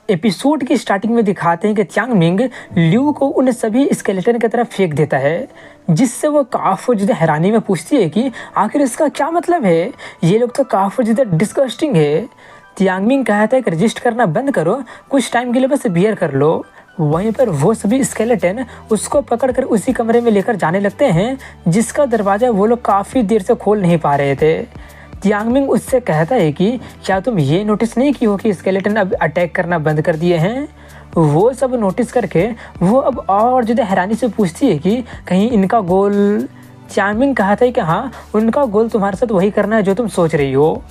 Episode की starting में दिखाते हैं कि च्यांग मिंग ल्यू को उन सभी स्केलेटन की तरफ फेंक देता है, जिससे वो काफ़ी ज़्यादा हैरानी में पूछती है कि आखिर इसका क्या मतलब है, ये लोग तो काफ़ी ज़्यादा डिस्गस्टिंग है। च्यांग मिंग कहता है कि रजिस्ट करना बंद करो, कुछ टाइम के लिए बस बियर कर लो। वहीं पर वो सभी स्केलेटन उसको पकड़कर उसी कमरे में लेकर जाने लगते हैं, जिसका दरवाज़ा वो लोग काफ़ी देर से खोल नहीं पा रहे थे। च्यांग मिंग उससे कहता है कि क्या तुम ये नोटिस नहीं की हो कि स्केलेटन अब अटैक करना बंद कर दिए हैं। वो सब नोटिस करके वो अब और ज़्यादा हैरानी से पूछती है कि कहीं इनका गोल। च्यांग मिंग कहता है कि हाँ, उनका गोल तुम्हारे साथ वही करना है जो तुम सोच रही हो।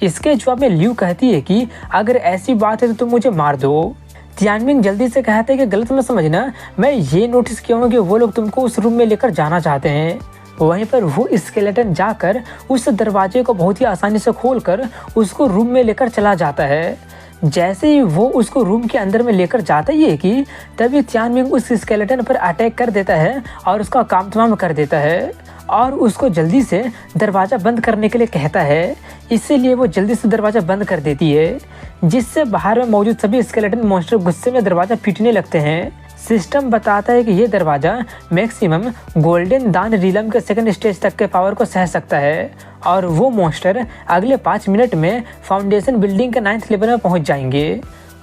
इसके जवाब में ल्यू कहती है कि अगर ऐसी बात है तो तुम मुझे मार दो। च्यांग मिंग जल्दी से कहता है कि गलत मत समझना, मैं ये नोटिस किया हूँ कि वो लोग तुमको उस रूम में लेकर जाना चाहते हैं। वहीं पर वो स्केलेटन जाकर उस दरवाजे को बहुत ही आसानी से खोलकर उसको रूम में लेकर चला जाता है। जैसे ही वो उसको रूम के अंदर में लेकर जाता ही है कि तभी च्यांग मिंग उस स्केलेटन पर अटैक कर देता है और उसका काम तमाम कर देता है और उसको जल्दी से दरवाज़ा बंद करने के लिए कहता है। इसीलिए वो जल्दी से दरवाज़ा बंद कर देती है, जिससे बाहर में मौजूद सभी स्केलेटन मॉन्स्टर गुस्से में दरवाज़ा पीटने लगते हैं। सिस्टम बताता है कि ये दरवाज़ा मैक्सिमम गोल्डन दान रीलम के सेकंड स्टेज तक के पावर को सह सकता है और वो मॉन्स्टर अगले 5 मिनट में फाउंडेशन बिल्डिंग के 9th लेवल में पहुंच जाएंगे।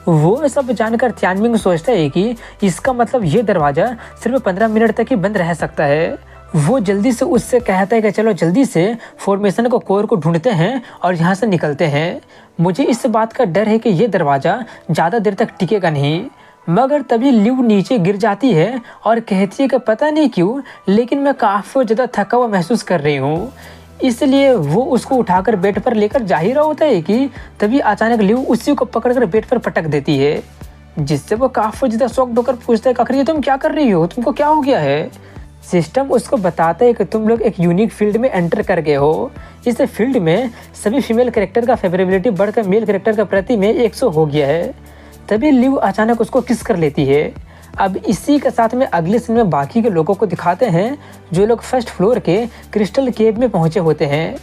वो सब जानकर च्यांग मिंग सोचता है कि इसका मतलब ये दरवाज़ा सिर्फ 15 मिनट तक ही बंद रह सकता है। वो जल्दी से उससे कहता है कि चलो जल्दी से फॉर्मेशन को कोर को ढूंढते हैं और यहाँ से निकलते हैं। मुझे इस बात का डर है कि ये दरवाज़ा ज़्यादा देर तक टिकेगा नहीं। मगर तभी ल्यू नीचे गिर जाती है और कहती है कि पता नहीं क्यों, लेकिन मैं काफ़ी ज़्यादा थका हुआ महसूस कर रही हूँ। इसलिए वो उसको उठाकर बेड पर लेकर जा ही रहा होता है कि तभी अचानक ल्यू उसी को पकड़कर बेड पर पटक देती है, जिससे वो काफ़ी ज़्यादा शॉक्ड होकर पूछता है आखिर ये तुम क्या कर रही हो, तुमको क्या हो गया है। सिस्टम उसको बताता है कि तुम लोग एक यूनिक फील्ड में एंटर कर गए हो। इस फील्ड में सभी फीमेल कैरेक्टर का फेवरेबिलिटी बढ़कर मेल कैरेक्टर का प्रति में 100 हो गया है। तभी ल्यू अचानक उसको किस कर लेती है। अब इसी के साथ में अगले सीन में बाकी के लोगों को दिखाते हैं, जो लोग फर्स्ट फ्लोर के क्रिस्टल केव में पहुंचे होते हैं,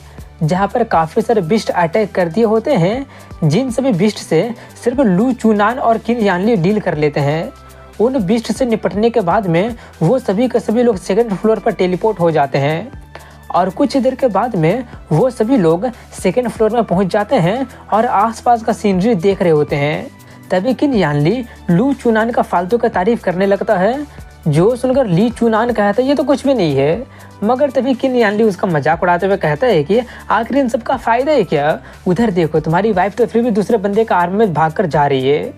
जहां पर काफ़ी सारे बिस्ट अटैक कर दिए होते हैं, जिन सभी बिस्ट से सिर्फ लू चुनान और किन यानली डील कर लेते हैं। उन बिस्ट से निपटने के बाद में वो सभी के सभी लोग सेकंड फ्लोर पर टेलीपोर्ट हो जाते हैं और कुछ देर के बाद में वो सभी लोग सेकंड फ्लोर में पहुंच जाते हैं और आसपास का सीनरी देख रहे होते हैं। तभी किन यानली लू चुनान का फालतू का तारीफ करने लगता है, जो सुनकर ली चुनान कहता है ये तो कुछ भी नहीं है। मगर तभी किन यानली उसका मजाक उड़ाते हुए कहता है कि आखिर इन सबका फ़ायदा है क्या, उधर देखो तुम्हारी वाइफ तो फिर भी दूसरे बंदे का आर्म में भाग कर जा रही है।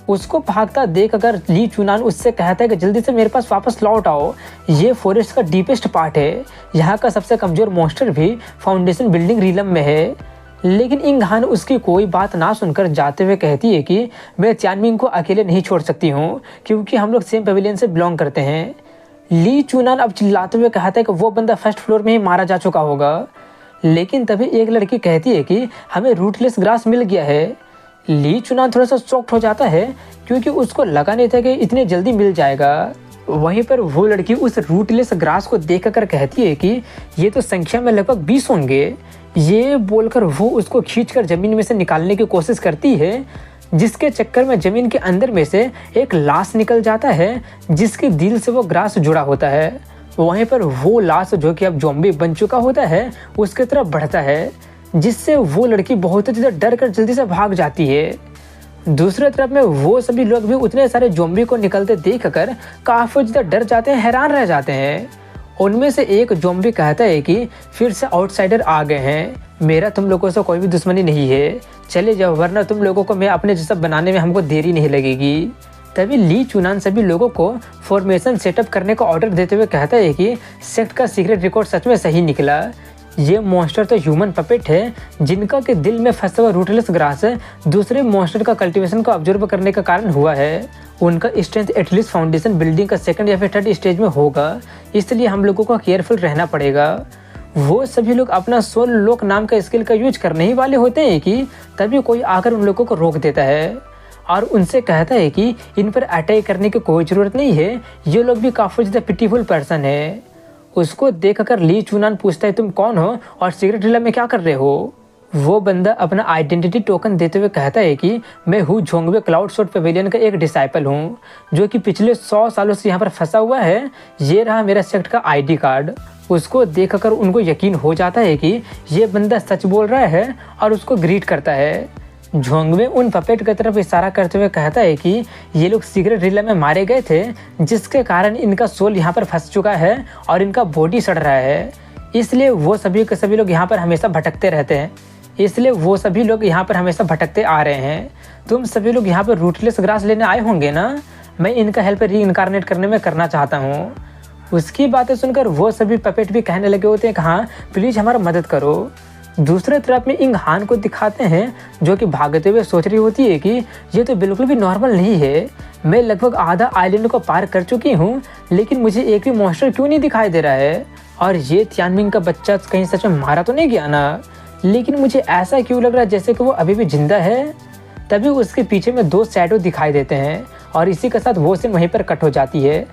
उसको भागता देख अगर ली चुनान उससे कहता है कि जल्दी से मेरे पास वापस लौट आओ, ये फॉरेस्ट का डीपेस्ट पार्ट है, यहाँ का सबसे कमज़ोर मॉन्स्टर भी फाउंडेशन बिल्डिंग रीलम में है। लेकिन इंगहान उसकी कोई बात ना सुनकर जाते हुए कहती है कि मैं च्यांग मिंग को अकेले नहीं छोड़ सकती हूँ, क्योंकि हम लोग सेम पवेलियन से बिलोंग करते हैं। ली चुनान अब चिल्लाते हुए कहता है कि वो बंदा फर्स्ट फ्लोर में ही मारा जा चुका होगा। लेकिन तभी एक लड़की कहती है कि हमें रूटलेस ग्रास मिल गया है। ली चुनान थोड़ा सा शॉक्ड हो जाता है, क्योंकि उसको लगा नहीं था कि इतने जल्दी मिल जाएगा। वहीं पर वो लड़की उस रूटलेस ग्रास को देखकर कहती है कि ये तो संख्या में लगभग 20 होंगे। ये बोलकर वो उसको खींचकर ज़मीन में से निकालने की कोशिश करती है, जिसके चक्कर में ज़मीन के अंदर में से एक लाश निकल जाता है, जिसके दिल से वो ग्रास जुड़ा होता है। वहीं पर वो लाश जो कि अब ज़ॉम्बी बन चुका होता है उसके तरफ बढ़ता है, जिससे वो लड़की बहुत ज़्यादा डर कर जल्दी से भाग जाती है। दूसरी तरफ में वो सभी लोग भी उतने सारे ज़ॉम्बी को निकलते देखकर काफ़ी ज़्यादा डर जाते हैं, हैरान रह जाते हैं। उनमें से एक ज़ॉम्बी कहता है कि फिर से आउटसाइडर आ गए हैं, मेरा तुम लोगों से कोई भी दुश्मनी नहीं है, चले जाओ वरना तुम लोगों को मैं अपने जैसा बनाने में हमको देरी नहीं लगेगी। तभी ली चुनान सभी लोगों को फॉर्मेशन सेटअप करने का ऑर्डर देते हुए कहता है कि सेक्ट का सीक्रेट रिकॉर्ड सच में सही निकला। ये मॉन्स्टर तो ह्यूमन पपेट है, जिनका के दिल में फंसा हुआ रूटलेस ग्रास दूसरे मॉन्स्टर का कल्टीवेशन को ऑब्जर्व करने का कारण हुआ है। उनका स्ट्रेंथ एटलीस्ट फाउंडेशन बिल्डिंग का सेकंड या फिर थर्ड स्टेज में होगा, इसलिए हम लोगों को केयरफुल रहना पड़ेगा। वो सभी लोग अपना सोल लॉक नाम का स्किल का यूज करने ही वाले होते हैं कि तभी कोई आकर उन लोगों को रोक देता है और उनसे कहता है कि इन पर अटैक करने की कोई ज़रूरत नहीं है, ये लोग भी काफ़ी ज़्यादा पिटीफुल पर्सन है। उसको देखकर ली चुनान पूछता है तुम कौन हो और सिगरेट रीलम में क्या कर रहे हो। वो बंदा अपना आइडेंटिटी टोकन देते हुए कहता है कि मैं हूँ झोंगबे क्लाउड शॉट पवेलियन का एक डिसाइपल हूँ जो कि पिछले 100 सालों से यहाँ पर फंसा हुआ है। ये रहा मेरा सेक्ट का आईडी कार्ड। उसको देखकर उनको यकीन हो जाता है कि ये बंदा सच बोल रहा है और उसको ग्रीट करता है। झोंगबे उन पपेट की तरफ इशारा करते हुए कहता है कि ये लोग सीक्रेट रिले में मारे गए थे, जिसके कारण इनका सोल यहाँ पर फंस चुका है और इनका बॉडी सड़ रहा है। इसलिए वो सभी के सभी लोग यहाँ पर हमेशा भटकते रहते हैं। इसलिए वो सभी लोग यहाँ पर हमेशा भटकते आ रहे हैं। तुम सभी लोग यहाँ पर रूटलेस ग्रास लेने आए होंगे ना, मैं इनका हेल्प री इनकारनेट करने में करना चाहता हूँ। उसकी बातें सुनकर वो सभी पपेट भी कहने लगे होते हैं कि हाँ प्लीज़ हमारा मदद करो। दूसरे तरफ में इंग हान को दिखाते हैं जो कि भागते हुए सोच रही होती है कि ये तो बिल्कुल भी नॉर्मल नहीं है। मैं लगभग आधा आइलैंड को पार कर चुकी हूँ, लेकिन मुझे एक भी मॉन्स्टर क्यों नहीं दिखाई दे रहा है। और ये तियानमिंग का बच्चा कहीं सच में मारा तो नहीं गया ना, लेकिन मुझे ऐसा क्यों लग रहा है जैसे कि वो अभी भी जिंदा है। तभी उसके पीछे में 2 शैडो दिखाई देते हैं और इसी के साथ वो सीन वहीं पर कट हो जाती है।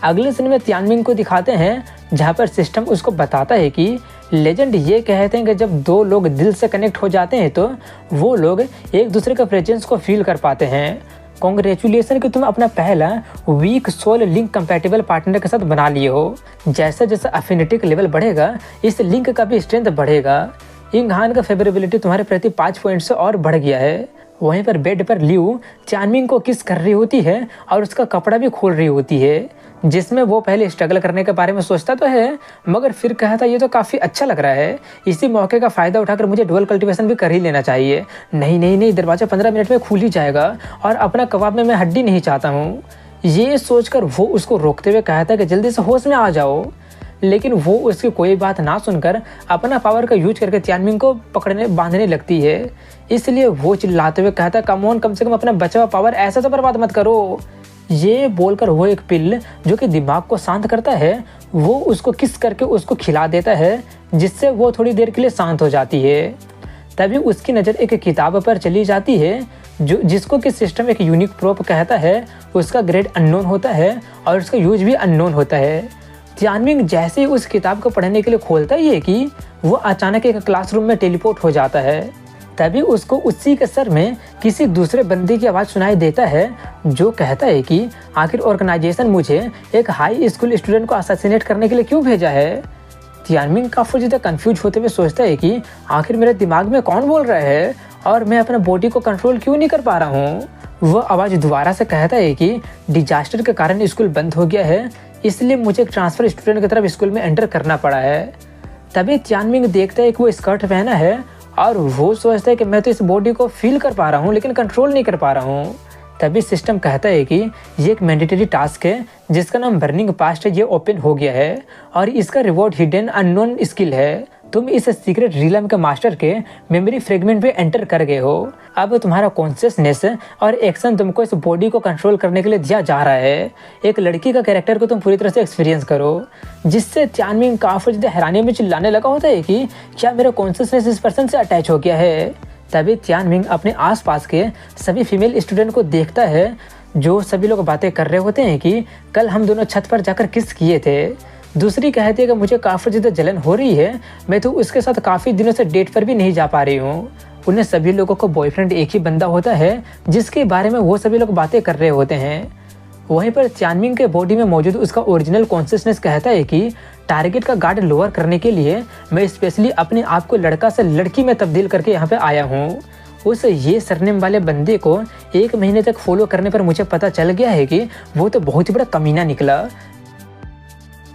अगले सीन में तियानमिंग को दिखाते हैं जहाँ पर सिस्टम उसको बताता है कि लेजेंड ये कहते हैं कि जब 2 लोग दिल से कनेक्ट हो जाते हैं तो वो लोग एक दूसरे का प्रेजेंस को फील कर पाते हैं। कॉन्ग्रेचुलेसन कि तुम अपना पहला week soul link compatible partner के साथ बना लिए हो। जैसा जैसा अफिनिटी का लेवल बढ़ेगा इस लिंक का भी स्ट्रेंथ बढ़ेगा। इंग हान का फेवरेबिलिटी तुम्हारे प्रति 5 पॉइंट से और बढ़ गया है। वहीं पर बेड पर लियू तियानमिंग को किस कर रही होती है और उसका कपड़ा भी खोल रही होती है, जिसमें वो पहले स्ट्रगल करने के बारे में सोचता तो है मगर फिर कहता ये तो काफ़ी अच्छा लग रहा है, इसी मौके का फ़ायदा उठाकर मुझे डुअल कल्टीवेशन भी कर ही लेना चाहिए। नहीं नहीं नहीं, दरवाज़ा 15 मिनट में खुल ही जाएगा और अपना कबाब में मैं हड्डी नहीं चाहता हूँ। ये सोचकर वो उसको रोकते हुए कहता है कि जल्दी से होश में आ जाओ, लेकिन वो उसकी कोई बात ना सुनकर अपना पावर का यूज करके तियानमिंग को पकड़ने बांधने लगती है। इसलिए वो चिल्लाते हुए कहता है कम ऑन, कम से कम अपना बचा हुआ पावर ऐसा तो बर्बाद मत करो। ये बोलकर वो एक पिल जो कि दिमाग को शांत करता है वो उसको किस करके उसको खिला देता है, जिससे वो थोड़ी देर के लिए शांत हो जाती है। तभी उसकी नज़र एक किताब पर चली जाती है जिसको कि सिस्टम एक यूनिक प्रोप कहता है। उसका ग्रेड अननोन होता है और उसका यूज भी अननोन होता है। तियानमिंग जैसे ही उस किताब को पढ़ने के लिए खोलता ही है कि वो अचानक एक क्लासरूम में टेलीपोर्ट हो जाता है। तभी उसको उसी के सर में किसी दूसरे बंदे की आवाज़ सुनाई देता है जो कहता है कि आखिर ऑर्गेनाइजेशन मुझे एक हाई स्कूल स्टूडेंट को असैसिनेट करने के लिए क्यों भेजा है। तियानमिंग काफ़ी ज़्यादा कंफ्यूज होते हुए सोचता है कि आखिर मेरे दिमाग में कौन बोल रहा है और मैं अपने बॉडी को कंट्रोल क्यों नहीं कर पा रहा हूँ। वह आवाज़ दोबारा से कहता है कि डिजास्टर के कारण स्कूल बंद हो गया है, इसलिए मुझे एक ट्रांसफ़र स्टूडेंट की तरफ स्कूल में एंटर करना पड़ा है। तभी तियानमिंग देखता है कि वो स्कर्ट पहना है और वो सोचता है कि मैं तो इस बॉडी को फील कर पा रहा हूँ लेकिन कंट्रोल नहीं कर पा रहा हूँ। तभी सिस्टम कहता है कि ये एक मैंडेटरी टास्क है जिसका नाम बर्निंग पास्ट है, ये ओपन हो गया है और इसका रिवॉर्ड हिडन अननोन स्किल है। तुम इस सीक्रेट रिलम के मास्टर के मेमोरी फ्रेगमेंट पे एंटर कर गए हो। अब तुम्हारा कॉन्शियसनेस और एक्शन तुमको इस बॉडी को कंट्रोल करने के लिए दिया जा रहा है। एक लड़की का कैरेक्टर को तुम पूरी तरह से एक्सपीरियंस करो, जिससे तियानमिंग काफ़ी ज़्यादा हैरानी में चिल्लाने लगा होता है कि क्या मेरा कॉन्शियसनेस इस पर्सन से अटैच हो गया है। तभी तियानमिंग अपने आसपास के सभी फीमेल स्टूडेंट को देखता है जो सभी लोग बातें कर रहे होते हैं कि कल हम दोनों छत पर जाकर किस किए थे। दूसरी कहती है कि मुझे काफ़ी ज़्यादा जलन हो रही है, मैं तो उसके साथ काफ़ी दिनों से डेट पर भी नहीं जा पा रही हूँ। उन्हें सभी लोगों को बॉयफ्रेंड एक ही बंदा होता है जिसके बारे में वो सभी लोग बातें कर रहे होते हैं। वहीं पर तियानमिंग के बॉडी में मौजूद उसका ओरिजिनल कॉन्शियसनेस कहता है कि टारगेट का गार्ड लोअर करने के लिए मैं स्पेशली अपने आप को लड़का से लड़की में तब्दील करके यहाँ पे आया हूँ। उस ये सरनेम वाले बंदे को 1 महीने तक फॉलो करने पर मुझे पता चल गया है कि वो तो बहुत ही बड़ा कमीना निकला।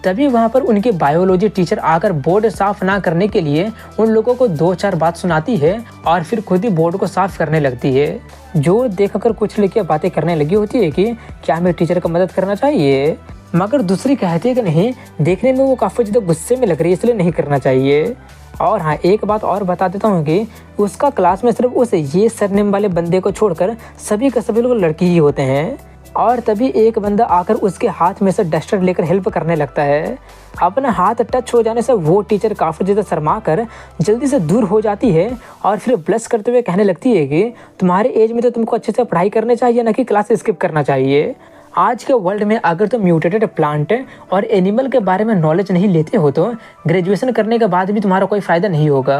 तभी वहाँ पर उनकी बायोलॉजी टीचर आकर बोर्ड साफ ना करने के लिए उन लोगों को 2-4 बात सुनाती है और फिर खुद ही बोर्ड को साफ करने लगती है। जो देखकर कुछ लड़कियाँ बातें करने लगी होती है कि क्या मेरे टीचर को मदद करना चाहिए, मगर दूसरी कहती है कि नहीं, देखने में वो काफ़ी ज़्यादा गुस्से में लग रही है इसलिए नहीं करना चाहिए। और हाँ, एक बात और बता देता हूँ कि उसका क्लास में सिर्फ उस ये सरनेम वाले बंदे को छोड़कर सभी के सभी लोग लड़की ही होते हैं। और तभी एक बंदा आकर उसके हाथ में से डस्टर लेकर हेल्प करने लगता है। अपना हाथ टच हो जाने से वो टीचर काफ़ी ज़्यादा शर्मा कर जल्दी से दूर हो जाती है और फिर ब्लश करते हुए कहने लगती है कि तुम्हारे एज में तो तुमको अच्छे से पढ़ाई करनी चाहिए, ना कि क्लास स्किप करना चाहिए। आज के वर्ल्ड में अगर तुम म्यूटेटेड प्लांट और एनिमल के बारे में नॉलेज नहीं लेते हो तो ग्रेजुएशन करने के बाद भी तुम्हारा कोई फ़ायदा नहीं होगा।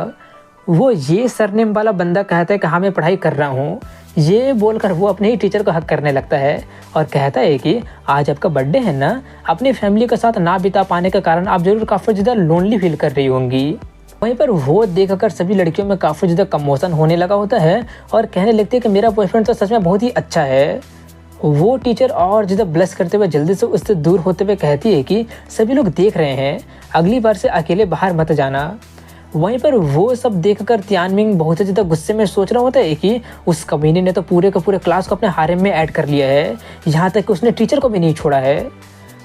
वो ये सरनेम वाला बंदा कहता है कि हाँ मैं पढ़ाई कर रहा हूँ। ये बोलकर वो अपने ही टीचर को हक करने लगता है और कहता है कि आज आपका बर्थडे है ना, अपनी फैमिली के साथ ना बिता पाने के कारण आप जरूर काफ़ी ज़्यादा लोनली फील कर रही होंगी। वहीं पर वो देखकर सभी लड़कियों में काफ़ी ज़्यादा कमोशन होने लगा होता है और कहने लगती है कि मेरा बॉयफ्रेंड तो सच में बहुत ही अच्छा है। वो टीचर और ज़्यादा ब्लश करते हुए जल्दी से उससे दूर होते हुए कहती है कि सभी लोग देख रहे हैं, अगली बार से अकेले बाहर मत जाना। वहीं पर वो सब देखकर तियानमिंग बहुत ज़्यादा गुस्से में सोच रहा होता है कि उस कमीने ने तो पूरे के पूरे क्लास को अपने हारेम में ऐड कर लिया है, यहाँ तक कि उसने टीचर को भी नहीं छोड़ा है।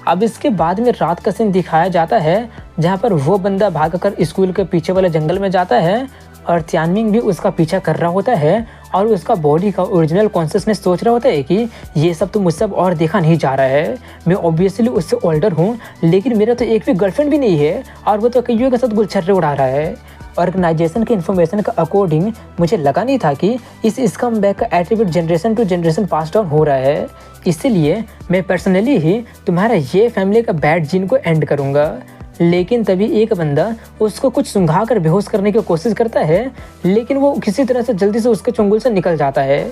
अब इसके बाद में रात का सीन दिखाया जाता है जहाँ पर वो बंदा भागकर स्कूल के पीछे वाले जंगल में जाता है और तियानमिंग भी उसका पीछा कर रहा होता है और उसका बॉडी का ओरिजिनल कॉन्शियसनेस सोच रहा होता है कि ये सब तो मुझसे अब और देखा नहीं जा रहा है। मैं ऑब्वियसली उससे ओल्डर हूँ, लेकिन मेरा तो एक भी गर्लफ्रेंड भी नहीं है और वो तो कईयों के साथ गुलछर्रे उड़ा रहा है। ऑर्गेनाइजेशन के इन्फॉर्मेशन का अकॉर्डिंग मुझे लगा नहीं था कि इस स्कम बैक का attribute generation to generation pass down हो रहा है, इसलिए मैं पर्सनली ही तुम्हारा ये फैमिली का बैड जीन को एंड करूँगा। लेकिन तभी एक बंदा उसको कुछ सुंघा कर बेहोश करने की कोशिश करता है, लेकिन वो किसी तरह से जल्दी से उसके चुंगल से निकल जाता है।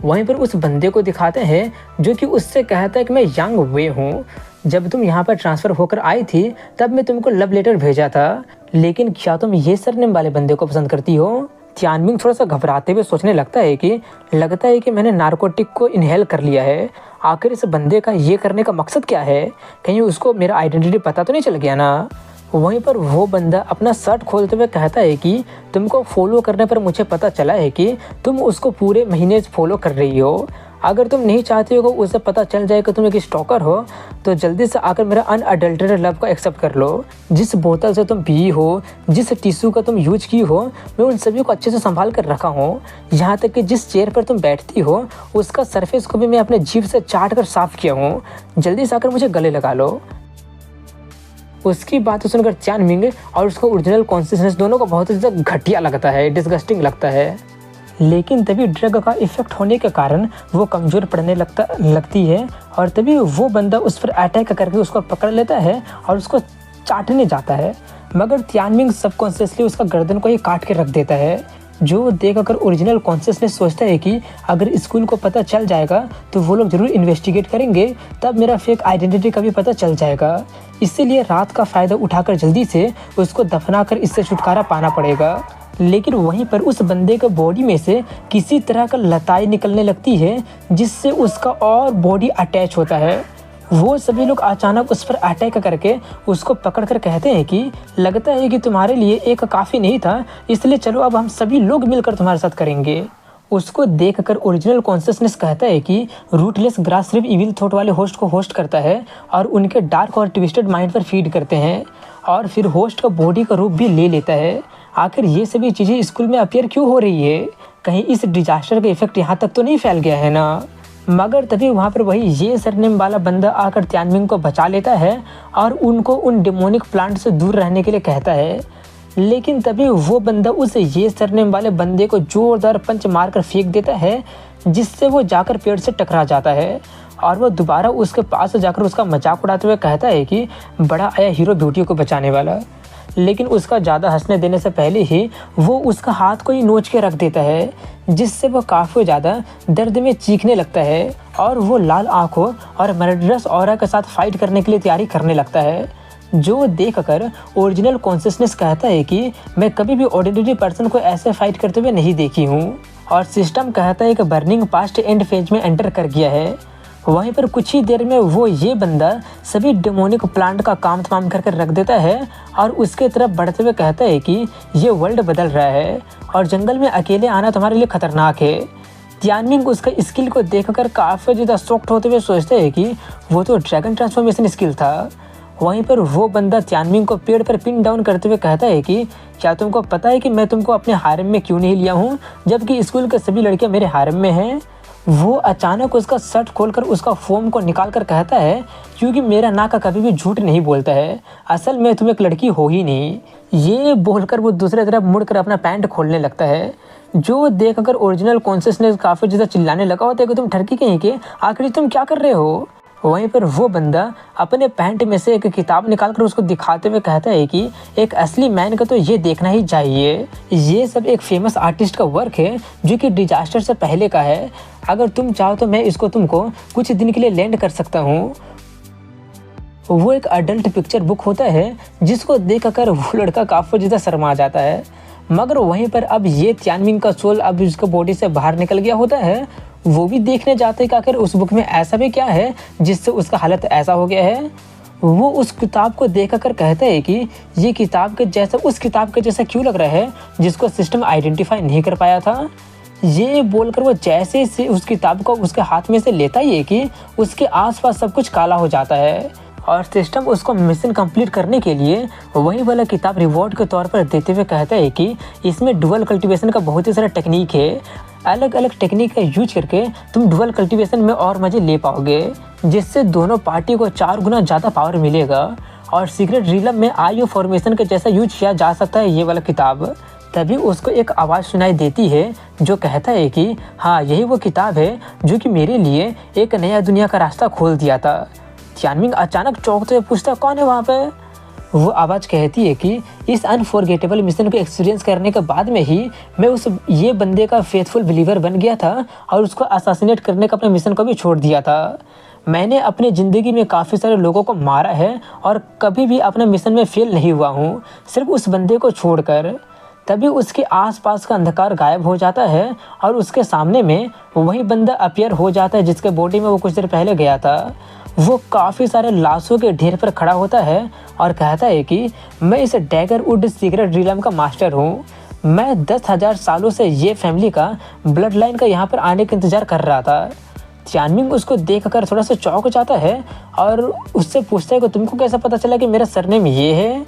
वहीं पर उस बंदे को दिखाते हैं जो कि उससे कहता है कि मैं यंग वे हूँ, जब तुम यहाँ पर ट्रांसफ़र होकर आई थी तब मैं तुमको लव लेटर भेजा था, लेकिन क्या तुम ये सरनेम वाले बंदे को पसंद करती हो? तियानमिंग थोड़ा सा घबराते हुए सोचने लगता है कि लगता है कि मैंने नारकोटिक को इनहेल कर लिया है। आखिर इस बंदे का ये करने का मकसद क्या है? कहीं उसको मेरा आइडेंटिटी पता तो नहीं चल गया ना? वहीं पर वो बंदा अपना शर्ट खोलते हुए कहता है कि तुमको फॉलो करने पर मुझे पता चला है कि तुम उसको पूरे महीने फॉलो कर रही हो। अगर तुम नहीं चाहती हो कि उसे पता चल जाए कि तुम एक स्टॉकर हो, तो जल्दी से आकर मेरा अनअडल्टरेटेड लव को एक्सेप्ट कर लो। जिस बोतल से तुम पी हो, जिस टिश्यू का तुम यूज की हो, मैं उन सभी को अच्छे से संभाल कर रखा हूँ। यहाँ तक कि जिस चेयर पर तुम बैठती हो उसका सरफेस को भी मैं अपने जीभ से चाट कर साफ किया हूँ। जल्दी से आकर मुझे गले लगा लो। उसकी बात सुनकर तियानमिंग और उसका ओरिजिनल कॉन्शियसनेस दोनों को बहुत ज़्यादा घटिया लगता है, डिस्गस्टिंग लगता है। लेकिन तभी ड्रग का इफेक्ट होने के कारण वो कमज़ोर पड़ने लगती है और तभी वो बंदा उस पर अटैक करके उसको पकड़ लेता है और उसको चाटने जाता है, मगर तियानमिंग सबकॉन्शियसली उसका गर्दन को ही काट के रख देता है। जो देखकर ओरिजिनल कॉन्शियसनेस सोचता है कि अगर स्कूल को पता चल जाएगा तो वो लोग ज़रूर इन्वेस्टिगेट करेंगे, तब मेरा फेक आइडेंटिटी का भी पता चल जाएगा। इसीलिए रात का फ़ायदा उठाकर जल्दी से उसको दफना कर इससे छुटकारा पाना पड़ेगा। लेकिन वहीं पर उस बंदे के बॉडी में से किसी तरह का लताई निकलने लगती है जिससे उसका और बॉडी अटैच होता है। वो सभी लोग अचानक उस पर अटैक करके उसको पकड़कर कहते हैं कि लगता है कि तुम्हारे लिए एक काफ़ी नहीं था, इसलिए चलो अब हम सभी लोग मिलकर तुम्हारे साथ करेंगे। उसको देखकर ओरिजिनल कॉन्शियसनेस कहता है कि रूटलेस ग्रास सिर्फ इविल थॉट वाले होस्ट को होस्ट करता है और उनके डार्क और ट्विस्टेड माइंड पर फीड करते हैं और फिर होस्ट का बॉडी का रूप भी ले लेता है। आखिर ये सभी चीज़ें स्कूल में अपीयर क्यों हो रही है? कहीं इस डिजास्टर का इफेक्ट यहाँ तक तो नहीं फैल गया है ना? मगर तभी वहाँ पर वही ये सरनेम वाला बंदा आकर तियानमिंग को बचा लेता है और उनको उन डेमोनिक प्लांट से दूर रहने के लिए कहता है। लेकिन तभी वो बंदा उस ये सरनेम वाले बंदे को जोरदार पंच मारकर फेंक देता है, जिससे वो जाकर पेड़ से टकरा जाता है और वो दोबारा उसके पास जाकर उसका मजाक उड़ाते हुए कहता है कि बड़ा आया हीरो ब्यूटी को बचाने वाला। लेकिन उसका ज़्यादा हंसने देने से पहले ही वो उसका हाथ को ही नोच के रख देता है, जिससे वो काफ़ी ज़्यादा दर्द में चीखने लगता है और वो लाल आंखों और मर्डरस ऑरा के साथ फाइट करने के लिए तैयारी करने लगता है। जो देखकर ओरिजिनल कॉन्शियसनेस कहता है कि मैं कभी भी ऑर्डिनरी पर्सन को ऐसे फाइट करते हुए नहीं देखी हूँ और सिस्टम कहता है कि बर्निंग पास्ट एंड फेज में एंटर कर गया है। वहीं पर कुछ ही देर में वो ये बंदा सभी डेमोनिक प्लांट का काम तमाम करके रख देता है और उसके तरफ बढ़ते हुए कहता है कि ये वर्ल्ड बदल रहा है और जंगल में अकेले आना तुम्हारे लिए खतरनाक है। तियानमिंग उसका स्किल को देखकर काफ़ी ज़्यादा शॉक्ड होते हुए सोचते हैं कि वो तो ड्रैगन ट्रांसफॉर्मेशन स्किल था। वहीं पर वो बंदा तियानमिंग को पेड़ पर पिन डाउन करते हुए कहता है कि क्या तुमको पता है कि मैं तुमको अपने हारम में क्यों नहीं लिया हूँ, जबकि स्कूल के सभी लड़कियाँ मेरे हारम में हैं। वो अचानक उसका शर्ट खोलकर उसका फोम को निकाल कर कहता है क्योंकि मेरा नाका कभी भी झूठ नहीं बोलता है, असल में तुम एक लड़की हो ही नहीं। ये बोलकर वो दूसरी तरफ मुड़कर अपना पैंट खोलने लगता है। जो देखकर ओरिजिनल कॉन्शियसनेस काफ़ी ज़्यादा चिल्लाने लगा होता है कि तुम ठरकी कहीं के, आखिर तुम क्या कर रहे हो? वहीं पर वो बंदा अपने पैंट में से एक किताब निकालकर उसको दिखाते हुए कहता है कि एक असली मैन का तो ये देखना ही चाहिए। ये सब एक फेमस आर्टिस्ट का वर्क है जो कि डिजास्टर से पहले का है। अगर तुम चाहो तो मैं इसको तुमको कुछ दिन के लिए लेंड कर सकता हूँ। वो एक अडल्ट पिक्चर बुक होता है जिसको देखकर वो लड़का काफ़ी ज़्यादा शर्मा जाता है। मगर वहीं पर अब ये तियानमिंग का सोल अब उसका बॉडी से बाहर निकल गया होता है। वो भी देखने जाते हैं कि आखिर उस बुक में ऐसा भी क्या है जिससे उसका हालत ऐसा हो गया है। वो उस किताब को देखकर कहता है कि ये किताब के जैसा उस किताब के जैसा क्यों लग रहा है जिसको सिस्टम आइडेंटिफाई नहीं कर पाया था। ये बोलकर वो जैसे से उस किताब को उसके हाथ में से लेता ही है कि उसके आसपास सब कुछ काला हो जाता है और सिस्टम उसको मिशन कंप्लीट करने के लिए वही वाला किताब रिवॉर्ड के तौर पर देते हुए कहता है कि इसमें डुअल कल्टीवेशन का बहुत ही सारा टेक्निक है। अलग अलग टेक्निक का यूज करके तुम डुअल कल्टीवेशन में और मज़े ले पाओगे, जिससे दोनों पार्टी को 4 गुना ज़्यादा पावर मिलेगा और सीक्रेट रिलम में आईओ फॉर्मेशन के जैसा यूज किया जा सकता है ये वाला किताब। तभी उसको एक आवाज़ सुनाई देती है जो कहता है कि हाँ, यही वो किताब है जो कि मेरे लिए एक नया दुनिया का रास्ता खोल दिया था। तियानमिंग अचानक चौंकते हुए पूछता कौन है वहाँ पे। वो आवाज़ कहती है कि इस अनफॉरगेटेबल मिशन को एक्सपीरियंस करने के बाद में ही मैं ये बंदे का फेथफुल बिलीवर बन गया था और उसको असासिनेट करने का अपने मिशन को भी छोड़ दिया था। मैंने अपनी ज़िंदगी में काफ़ी सारे लोगों को मारा है और कभी भी अपने मिशन में फेल नहीं हुआ हूँ, सिर्फ उस बंदे को छोड़कर। तभी उसके आसपास का अंधकार गायब हो जाता है और उसके सामने में वही बंदा अपीयर हो जाता है जिसके बॉडी में वो कुछ देर पहले गया था। वो काफ़ी सारे लाशों के ढेर पर खड़ा होता है और कहता है कि मैं इस डैगरवुड सीक्रेट रिलम का मास्टर हूँ। मैं 10,000 सालों से ये फैमिली का ब्लड लाइन का यहाँ पर आने का इंतज़ार कर रहा था। तियानमिंग उसको देखकर थोड़ा सा चौंक जाता है और उससे पूछता है कि तुमको कैसा पता चला कि मेरा सरनेम ये है।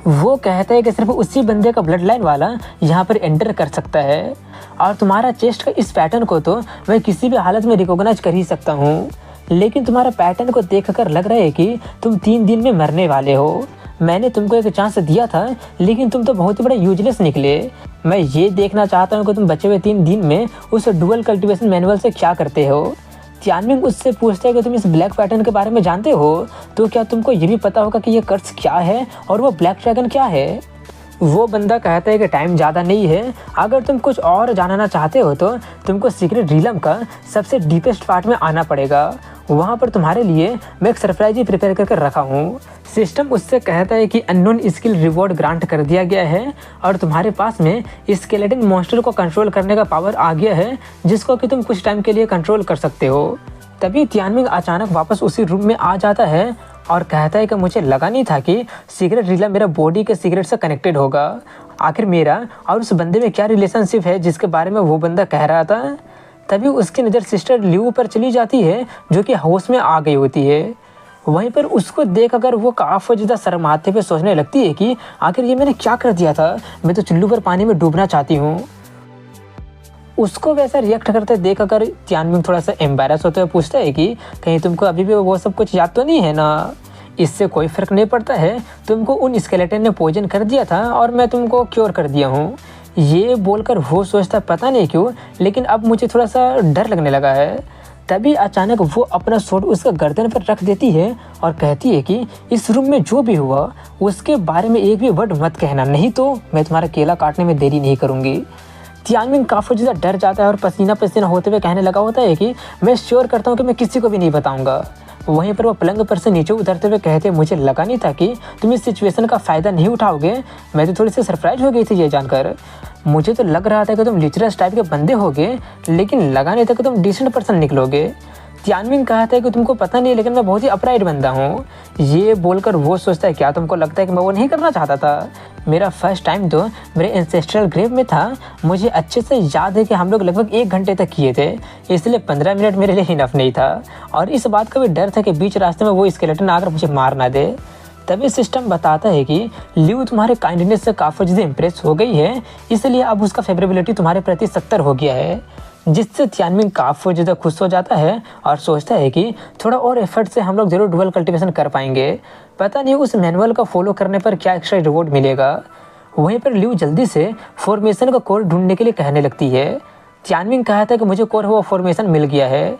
वो कहता है कि सिर्फ उसी बंदे का ब्लड लाइन वाला यहाँ पर एंटर कर सकता है और तुम्हारा चेस्ट का इस पैटर्न को तो मैं किसी भी हालत में रिकॉग्नाइज कर ही सकता हूँ, लेकिन तुम्हारा पैटर्न को देखकर लग रहा है कि तुम 3 दिन में मरने वाले हो। मैंने तुमको एक चांस दिया था लेकिन तुम तो बहुत ही बड़े यूजलेस निकले। मैं ये देखना चाहता हूँ कि तुम बचे हुए 3 दिन में उस डुअल कल्टीवेशन मैनुअल से क्या करते हो। तियानमिंग उससे पूछता है कि तुम इस ब्लैक पैटर्न के बारे में जानते हो, तो क्या तुमको ये भी पता होगा कि ये कर्स क्या है और वो ब्लैक ड्रैगन क्या है। वो बंदा कहता है कि टाइम ज़्यादा नहीं है, अगर तुम कुछ और जानना चाहते हो तो तुमको सीक्रेट रिलम का सबसे डीपेस्ट पार्ट में आना पड़ेगा। वहाँ पर तुम्हारे लिए मैं एक सरप्राइज ही प्रिपेयर करके रखा हूँ। सिस्टम उससे कहता है कि अननोन स्किल रिवॉर्ड ग्रांट कर दिया गया है और तुम्हारे पास में स्केलेटन मॉन्स्टर को कंट्रोल करने का पावर आ गया है जिसको कि तुम कुछ टाइम के लिए कंट्रोल कर सकते हो। तभी तियानमिंग अचानक वापस उसी रूम में आ जाता है और कहता है कि मुझे लगा नहीं था कि सीक्रेट रिलम मेरा बॉडी के सीक्रेट से कनेक्टेड होगा। आखिर मेरा और उस बंदे में क्या रिलेशनशिप है जिसके बारे में वो बंदा कह रहा था। तभी उसकी नज़र सिस्टर लिऊ पर चली जाती है जो कि होश में आ गई होती है। वहीं पर उसको देख अगर वो काफ़ी ज़्यादा शर्माते हुए सोचने लगती है कि आखिर ये मैंने क्या कर दिया था, मैं तो चुल्लू पर पानी में डूबना चाहती हूँ। उसको वैसा रिएक्ट करते देख अगर तियानमिंग थोड़ा सा एम्बैरस होते हुए पूछता है कि कहीं तुमको अभी भी वो सब कुछ याद तो नहीं है ना। इससे कोई फ़र्क नहीं पड़ता है, तुमको उन स्केलेटन ने पॉइजन कर दिया था और मैं तुमको क्योर कर दिया हूँ। ये बोलकर वो सोचता पता नहीं क्यों, लेकिन अब मुझे थोड़ा सा डर लगने लगा है। तभी अचानक वो अपना स्वॉर्ड उसका गर्दन पर रख देती है और कहती है कि इस रूम में जो भी हुआ उसके बारे में एक भी वर्ड मत कहना, नहीं तो मैं तुम्हारा केला काटने में देरी नहीं करूँगी। तियानमिंग काफ़ी ज़्यादा डर जाता है और पसीना पसीना होते हुए कहने लगा होता है कि मैं श्योर करता हूँ कि मैं किसी को भी नहीं बताऊँगा। वहीं पर वो पलंग पर से नीचे उतरते हुए कहते मुझे लगा नहीं था कि तुम इस सिचुएशन का फ़ायदा नहीं उठाओगे। मैं तो थोड़ी सी सरप्राइज हो गई थी ये जानकर। मुझे तो लग रहा था कि तुम लिचरस टाइप के बंदे होगे, लेकिन लगा नहीं था कि तुम डिसेंट पर्सन निकलोगे। तियानमिंग कहता है कि तुमको पता नहीं, लेकिन मैं बहुत ही अपराइट बंदा हूँ। ये बोलकर वो सोचता है क्या तुमको लगता है कि मैं वो नहीं करना चाहता था। मेरा फर्स्ट टाइम तो मेरे एंसेस्ट्रल ग्रेव में था। मुझे अच्छे से याद है कि हम लोग लगभग 1 घंटे तक किए थे, इसलिए 15 मिनट मेरे लिए इनफ नहीं था और इस बात का भी डर था कि बीच रास्ते में वो स्केलेटन आकर मुझे मार ना दे। तभी सिस्टम बताता है कि लिऊ तुम्हारे काइंडनेस से काफ़ी ज़्यादा इम्प्रेस हो गई है, इसलिए अब उसका फेवरेबिलिटी तुम्हारे प्रति 70 हो गया है। जिससे तियानमिंग काफ़ी ज़्यादा खुश हो जाता है और सोचता है कि थोड़ा और एफर्ट से हम लोग ज़रूर डुअल कल्टीवेशन कर पाएंगे। पता नहीं उस मैनुअल का फॉलो करने पर क्या एक्स्ट्रा रिवॉर्ड मिलेगा। वहीं पर लिऊ जल्दी से फॉर्मेशन का कोर ढूंढने के लिए कहने लगती है। तियानमिंग कहता है कि मुझे कोर हुआ फॉर्मेशन मिल गया है।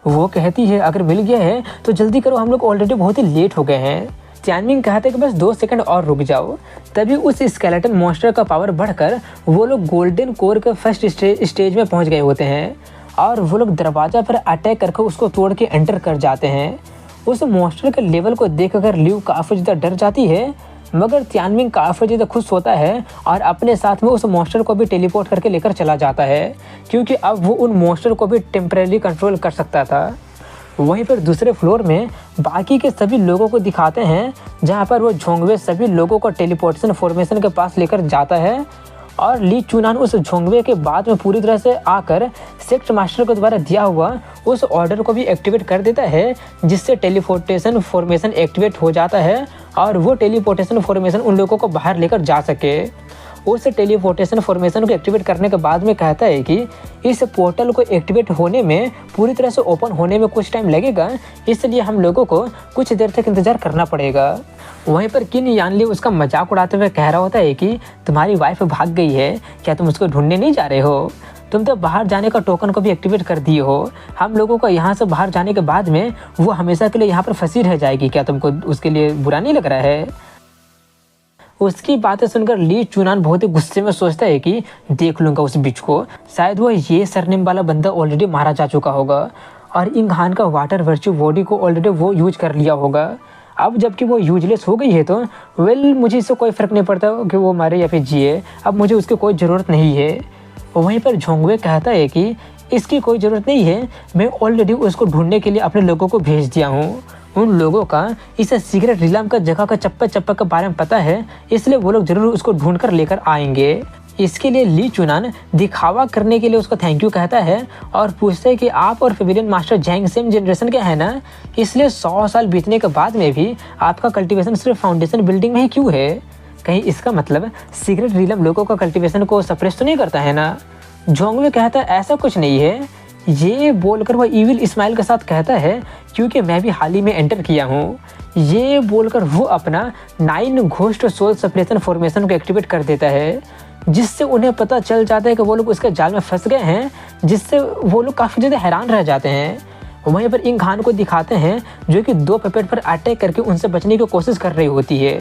वो कहती है अगर मिल गया है तो जल्दी करो, हम लोग ऑलरेडी बहुत ही लेट हो गए हैं। त्यानमिंग कहते हैं कि बस 2 सेकंड और रुक जाओ। तभी उस स्केलेटन मॉन्स्टर का पावर बढ़कर वो लोग गोल्डन कोर के फर्स्ट स्टेज में पहुंच गए होते हैं और वो लोग दरवाजा पर अटैक करके उसको तोड़ के एंटर कर जाते हैं। उस मॉन्स्टर के लेवल को देखकर लियू काफ़ी ज़्यादा डर जाती है, मगर त्यानमिंग काफ़ी ज़्यादा खुश होता है और अपने साथ में उस मॉन्स्टर को भी टेलीपोर्ट करके लेकर चला जाता है, क्योंकि अब वो उन मॉन्स्टर को भी टेम्परेरी कंट्रोल कर सकता था। वहीं पर दूसरे फ्लोर में बाकी के सभी लोगों को दिखाते हैं, जहां पर वो झोंगवे सभी लोगों को टेलीपोर्टेशन फॉर्मेशन के पास लेकर जाता है और ली चुनान उस झोंगवे के बाद में पूरी तरह से आकर सेक्ट मास्टर के द्वारा दिया हुआ उस ऑर्डर को भी एक्टिवेट कर देता है, जिससे टेलीपोर्टेशन फॉर्मेशन एक्टिवेट हो जाता है और वो टेलीपोर्टेशन फॉर्मेशन उन लोगों को बाहर लेकर जा सके। उस टेलीपोर्टेशन फॉर्मेशन को एक्टिवेट करने के बाद में कहता है कि इस पोर्टल को एक्टिवेट होने में, पूरी तरह से ओपन होने में कुछ टाइम लगेगा, इसलिए हम लोगों को कुछ देर तक इंतज़ार करना पड़ेगा। वहीं पर किन यानली उसका मजाक उड़ाते हुए कह रहा होता है कि तुम्हारी वाइफ भाग गई है, क्या तुम उसको ढूंढने नहीं जा रहे हो? तुम तो बाहर जाने का टोकन को भी एक्टिवेट कर दिए हो। हम लोगों को यहाँ से बाहर जाने के बाद में वो हमेशा के लिए यहाँ पर फंसी रह जाएगी, क्या तुमको उसके लिए बुरा नहीं लग रहा है? उसकी बातें सुनकर ली चुनान बहुत ही गुस्से में सोचता है कि देख लूँगा उस बिच को, शायद वो ये सरनेम वाला बंदा ऑलरेडी मारा जा चुका होगा और इंघान का वाटर वर्च्यू बॉडी को ऑलरेडी वो यूज कर लिया होगा। अब जबकि वो यूजलेस हो गई है तो मुझे इससे कोई फ़र्क नहीं पड़ता कि वो मारे या फिर जिए, अब मुझे उसकी कोई ज़रूरत नहीं है। वहीं पर झोंगवे कहता है कि इसकी कोई ज़रूरत नहीं है, मैं ऑलरेडी उसको ढूंढने के लिए अपने लोगों को भेज दिया हूँ। उन लोगों का इस सीक्रेट रिलम का जगह का चप्पा चप्पा के बारे में पता है, इसलिए वो लोग ज़रूर उसको ढूंढ कर लेकर आएंगे। इसके लिए ली चुनान दिखावा करने के लिए उसको थैंक यू कहता है और पूछता है कि आप और पेविलियन मास्टर जैंग सेम जनरेशन के हैं ना, इसलिए 100 साल बीतने के बाद में भी आपका कल्टीवेशन सिर्फ फाउंडेशन बिल्डिंग में ही क्यों है? कहीं इसका मतलब सीक्रेट रिलम लोगों का कल्टीवेशन को सप्रेस तो नहीं करता है ना? झोंगवे कहता है ऐसा कुछ नहीं है। ये बोलकर वह ईविल स्माइल के साथ कहता है क्योंकि मैं भी हाल ही में एंटर किया हूँ। ये बोलकर वो अपना 9 घोस्ट सोल सेपरेशन फॉर्मेशन को एक्टिवेट कर देता है, जिससे उन्हें पता चल जाता है कि वो लोग उसके जाल में फंस गए हैं, जिससे वो लोग काफ़ी ज़्यादा हैरान रह जाते हैं। वहीं पर इंघान को दिखाते हैं जो कि 2 पपेट पर अटैक करके उनसे बचने की कोशिश कर रही होती है।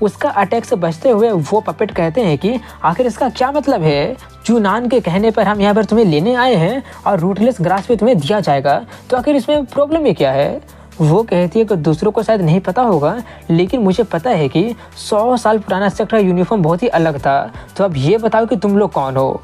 उसका अटैक से बचते हुए वो पपेट कहते हैं कि आखिर इसका क्या मतलब है? चुनान के कहने पर हम यहाँ पर तुम्हें लेने आए हैं और रूटलेस ग्रास पे तुम्हें दिया जाएगा, तो आखिर इसमें प्रॉब्लम ये क्या है? वो कहती है कि दूसरों को शायद नहीं पता होगा, लेकिन मुझे पता है कि 100 साल पुराना सेक्टर यूनिफॉर्म बहुत ही अलग था, तो अब ये बताओ कि तुम लोग कौन हो?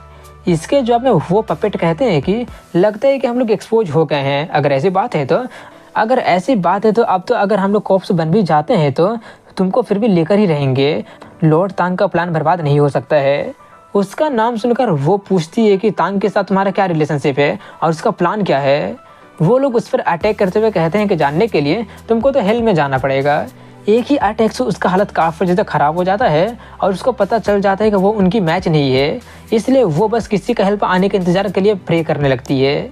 इसके जवाब में वो पपेट कहते हैं कि लगता है कि हम लोग एक्सपोज हो गए हैं। अगर ऐसी बात है तो अब तो अगर हम लोग कॉप्स बन भी जाते हैं तो तुमको फिर भी लेकर ही रहेंगे। लॉर्ड तांग का प्लान बर्बाद नहीं हो सकता है। उसका नाम सुनकर वो पूछती है कि तांग के साथ तुम्हारा क्या रिलेशनशिप है और उसका प्लान क्या है? वो लोग उस पर अटैक करते हुए कहते हैं कि जानने के लिए तुमको तो हेल में जाना पड़ेगा। एक ही अटैक से उसका हालत काफ़ी ज़्यादा ख़राब हो जाता है और उसको पता चल जाता है कि वो उनकी मैच नहीं है, इसलिए वो बस किसी का हेल्प आने के इंतज़ार के लिए प्रे करने लगती है।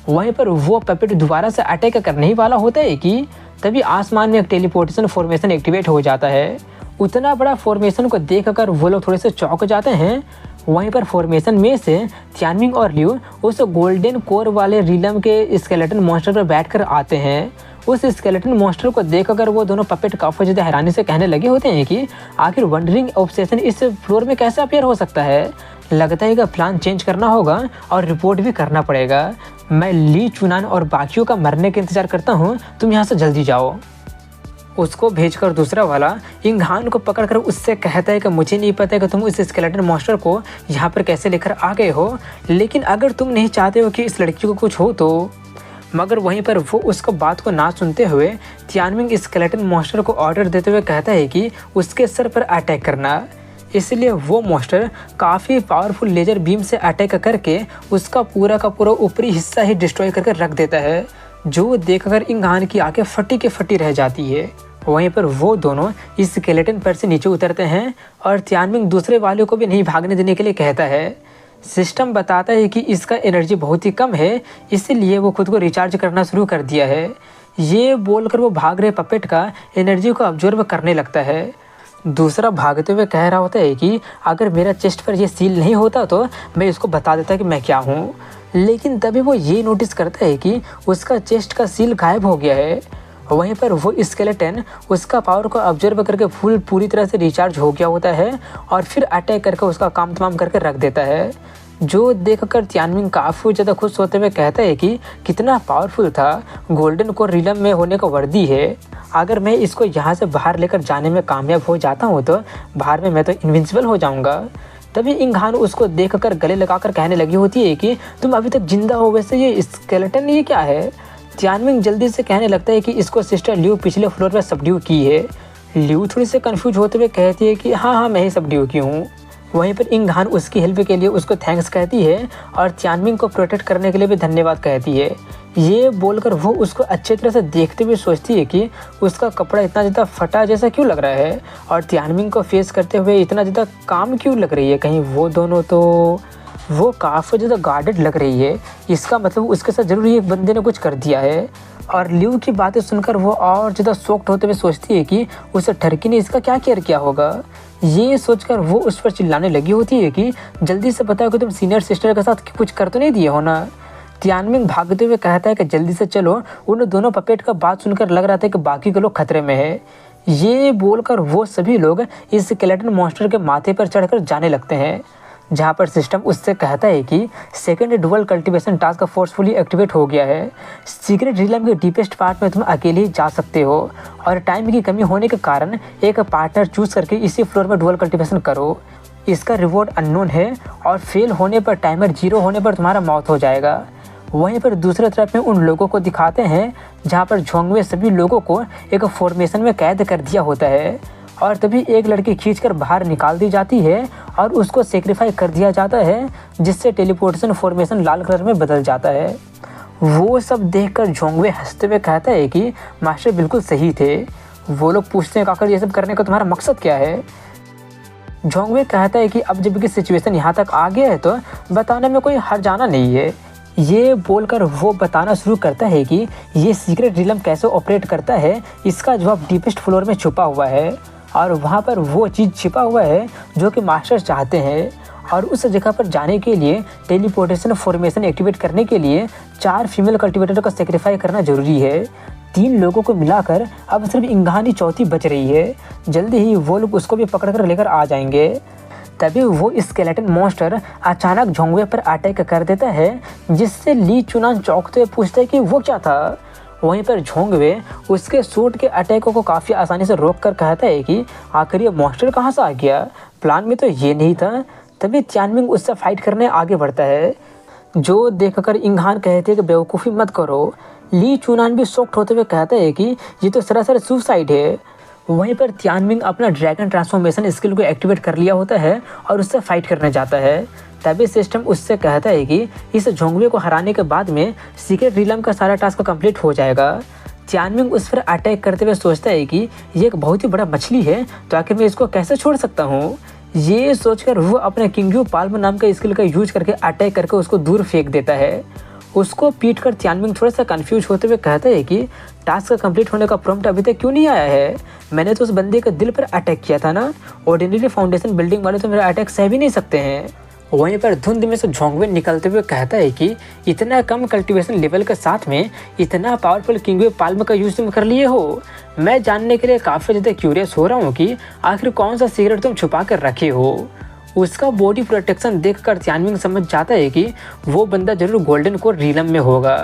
वहीं पर वो पपेट दोबारा से अटैक करने ही वाला होता है कि तभी आसमान में एक टेलीपोर्टेशन फॉर्मेशन एक्टिवेट हो जाता है। उतना बड़ा फॉर्मेशन को देखकर वो लोग थोड़े से चौंक जाते हैं। वहीं पर फॉर्मेशन में से त्यानमिंग और लियू उस गोल्डन कोर वाले रिलम के स्केलेटन मॉन्स्टर पर बैठकर आते हैं। उस स्केलेटन मॉन्स्टर को देखकर वो दोनों पपेट काफ़ी ज़्यादा हैरानी से कहने लगे होते हैं कि आखिर वंडरिंग ऑब्सेशन इस फ्लोर में कैसे अपीयर हो सकता है? लगता है कि प्लान चेंज करना होगा और रिपोर्ट भी करना पड़ेगा। मैं ली चुनान और बाकियों का मरने का इंतज़ार करता हूँ, तुम यहाँ से जल्दी जाओ। उसको भेजकर दूसरा वाला इंघान को पकड़कर उससे कहता है कि मुझे नहीं पता है कि तुम इस स्केलेटन मॉन्स्टर को यहाँ पर कैसे लेकर आ गए हो, लेकिन अगर तुम नहीं चाहते हो कि इस लड़की को कुछ हो तो। मगर वहीं पर वो उसको बात को ना सुनते हुए त्यानमिंग स्केलेटन मॉन्स्टर को ऑर्डर देते हुए कहता है कि उसके सर पर अटैक करना। इसलिए वो मॉन्स्टर काफ़ी पावरफुल लेजर बीम से अटैक करके उसका पूरा का पूरा ऊपरी हिस्सा ही डिस्ट्रॉय करके रख देता है, जो देखकर इंघान की आंखें फटी के फटी रह जाती है। वहीं पर वो दोनों इस स्केलेटन पर से नीचे उतरते हैं और त्यानमिंग दूसरे वाले को भी नहीं भागने देने के लिए कहता है। सिस्टम बताता है कि इसका एनर्जी बहुत ही कम है, इसीलिए वो खुद को रिचार्ज करना शुरू कर दिया है। ये बोलकर वो भाग रहे पपेट का एनर्जी को अब्जॉर्ब करने लगता है। दूसरा भागते हुए कह रहा होता है कि अगर मेरा चेस्ट पर ये सील नहीं होता तो मैं इसको बता देता कि मैं क्या हूँ। लेकिन तभी वो ये नोटिस करता है कि उसका चेस्ट का सील गायब हो गया है। वहीं पर वो स्केलेटन उसका पावर को ऑब्जर्व करके पूरी तरह से रिचार्ज हो गया होता है और फिर अटैक करके उसका काम तमाम करके रख देता है। जो देखकर तियानमिंग काफ़ी ज़्यादा खुश होते हुए कहता है कि कितना पावरफुल था, गोल्डन कोर रिलम में होने का वर्दी है। अगर मैं इसको यहाँ से बाहर लेकर जाने में कामयाब हो जाता हूँ तो बाहर में मैं तो इनविंसिबल हो जाऊँगा। तभी इंघान उसको देखकर गले लगाकर कहने लगी होती है कि तुम अभी तक जिंदा हो, वैसे ये स्केलेटन ये क्या है। तियानमिंग जल्दी से कहने लगता है कि इसको सिस्टर लियू पिछले फ्लोर पर सबड्यू की है। लियू थोड़ी से कंफ्यूज होते हुए कहती है कि हाँ मैं ही सबड्यू की हूँ। वहीं पर इंघान उसकी हेल्प के लिए उसको थैंक्स कहती है और तियानमिंग को प्रोटेक्ट करने के लिए भी धन्यवाद कहती है। ये बोलकर वो उसको अच्छी तरह से देखते हुए सोचती है कि उसका कपड़ा इतना ज़्यादा फटा जैसा क्यों लग रहा है और तियानमिंग को फेस करते हुए इतना ज़्यादा काम क्यों लग रही है। कहीं वो दोनों तो वो काफ़ी ज़्यादा गार्डेड लग रही है। इसका मतलब उसके साथ ज़रूर एक बंदे ने कुछ कर दिया है। और लियू की बातें सुनकर वो और ज़्यादा शॉक्ड होते हुए सोचती है कि उस ठरकी ने इसका क्या केयर किया होगा। ये सोचकर वो उस पर चिल्लाने लगी होती है कि जल्दी से बताओ कि तुम सीनियर सिस्टर के साथ कुछ कर तो नहीं दिए हो ना। तियानमिंग भागते हुए कहता है कि जल्दी से चलो। उन दोनों पपेट का बात सुनकर लग रहा था कि बाकी के लोग खतरे में है। ये बोलकर वो सभी लोग इस स्केलेटन मॉन्स्टर के माथे पर चढ़कर जाने लगते हैं, जहाँ पर सिस्टम उससे कहता है कि second dual cultivation task forcefully activate हो गया है। सीक्रेट रिलम के डीपेस्ट पार्ट में तुम अकेले ही जा सकते हो और टाइम की कमी होने के कारण एक पार्टनर चूज करके इसी फ्लोर में डुअल कल्टीवेशन करो। इसका रिवॉर्ड अननोन है और फेल होने पर टाइमर 0 होने पर तुम्हारा मौत हो जाएगा। वहीं पर दूसरे तरफ में उन लोगों को दिखाते हैं जहाँ पर झोंगवे सभी लोगों को एक फॉर्मेशन में कैद कर दिया होता है और तभी एक लड़की खींचकर बाहर निकाल दी जाती है और उसको सेक्रीफाई कर दिया जाता है, जिससे टेलीपोर्टेशन फॉर्मेशन लाल कलर में बदल जाता है। वो सब देखकर झोंगवे हंसते हुए कहता है कि मास्टर बिल्कुल सही थे। वो लोग पूछते हैं आखिर ये सब करने का तुम्हारा मकसद क्या है। झोंगवे कहता है कि अब जब कि सिचुएशन यहाँ तक आ गया है तो बताने में कोई हर जाना नहीं है। ये बोलकर वो बताना शुरू करता है कि ये सीक्रेट रिलम कैसे ऑपरेट करता है। इसका जवाब डीपेस्ट फ्लोर में छुपा हुआ है और वहाँ पर वो चीज़ छिपा हुआ है जो कि मास्टर चाहते हैं। और उस जगह पर जाने के लिए टेलीपोर्टेशन फॉर्मेशन एक्टिवेट करने के लिए 4 फीमेल कल्टिवेटर का सेक्रीफाई करना जरूरी है। 3 लोगों को मिलाकर अब सिर्फ इंघानी चौथी बच रही है। जल्दी ही वो लोग उसको भी पकड़ कर लेकर आ जाएंगे। तभी वो स्केलेटन मॉन्स्टर अचानक झोंगवे पर अटैक कर देता है, जिससे ली चुनान चौंकते हुए पूछता है कि वो क्या था। वहीं पर झोंगवे उसके सूट के अटैकों को काफ़ी आसानी से रोक कर कहता है कि आखिर ये मॉन्स्टर कहाँ से आ गया, प्लान में तो ये नहीं था। तभी तियानमिंग उससे फाइट करने आगे बढ़ता है, जो देखकर इंघान कहते हैं कि बेवकूफ़ी मत करो। ली चुनान भी शॉक्ड होते हुए कहता है कि ये तो सरासर सुसाइड है। वहीं पर तियानमिंग अपना ड्रैगन ट्रांसफॉर्मेशन स्किल को एक्टिवेट कर लिया होता है और उससे फाइट करने जाता है। तभी सिस्टम उससे कहता है कि इस झोंगवे को हराने के बाद में सीक्रेट रिलम का सारा टास्क कंप्लीट हो जाएगा। तियानमिंग उस पर अटैक करते हुए सोचता है कि ये एक बहुत ही बड़ा मछली है, तो आखिर मैं इसको कैसे छोड़ सकता हूँ। ये सोचकर वो अपने किंग्यू पाल्म नाम का स्किल का यूज करके अटैक करके उसको दूर फेंक देता है। उसको पीट कर तियानमिंग थोड़ा सा कंफ्यूज होते हुए कहता है कि टास्क कंप्लीट होने का प्रॉम्प्ट अभी तक क्यों नहीं आया है। मैंने तो उस बंदे के दिल पर अटैक किया था ना। ऑर्डिनरी फाउंडेशन बिल्डिंग वाले तो मेरा अटैक सह भी नहीं सकते हैं। वहीं पर धुंध में से झोंगवे निकलते हुए कहता है कि इतना कम कल्टीवेशन लेवल के साथ में इतना पावरफुल किंग्यू पाल्म का यूज तुम कर लिए हो। मैं जानने के लिए काफ़ी ज़्यादा क्यूरियस हो रहा हूँ कि आखिर कौन सा सीक्रेट तुम छुपा कर रखे हो। उसका बॉडी प्रोटेक्शन देखकर तियानमिंग समझ जाता है कि वो बंदा जरूर गोल्डन कोर रिलम में होगा।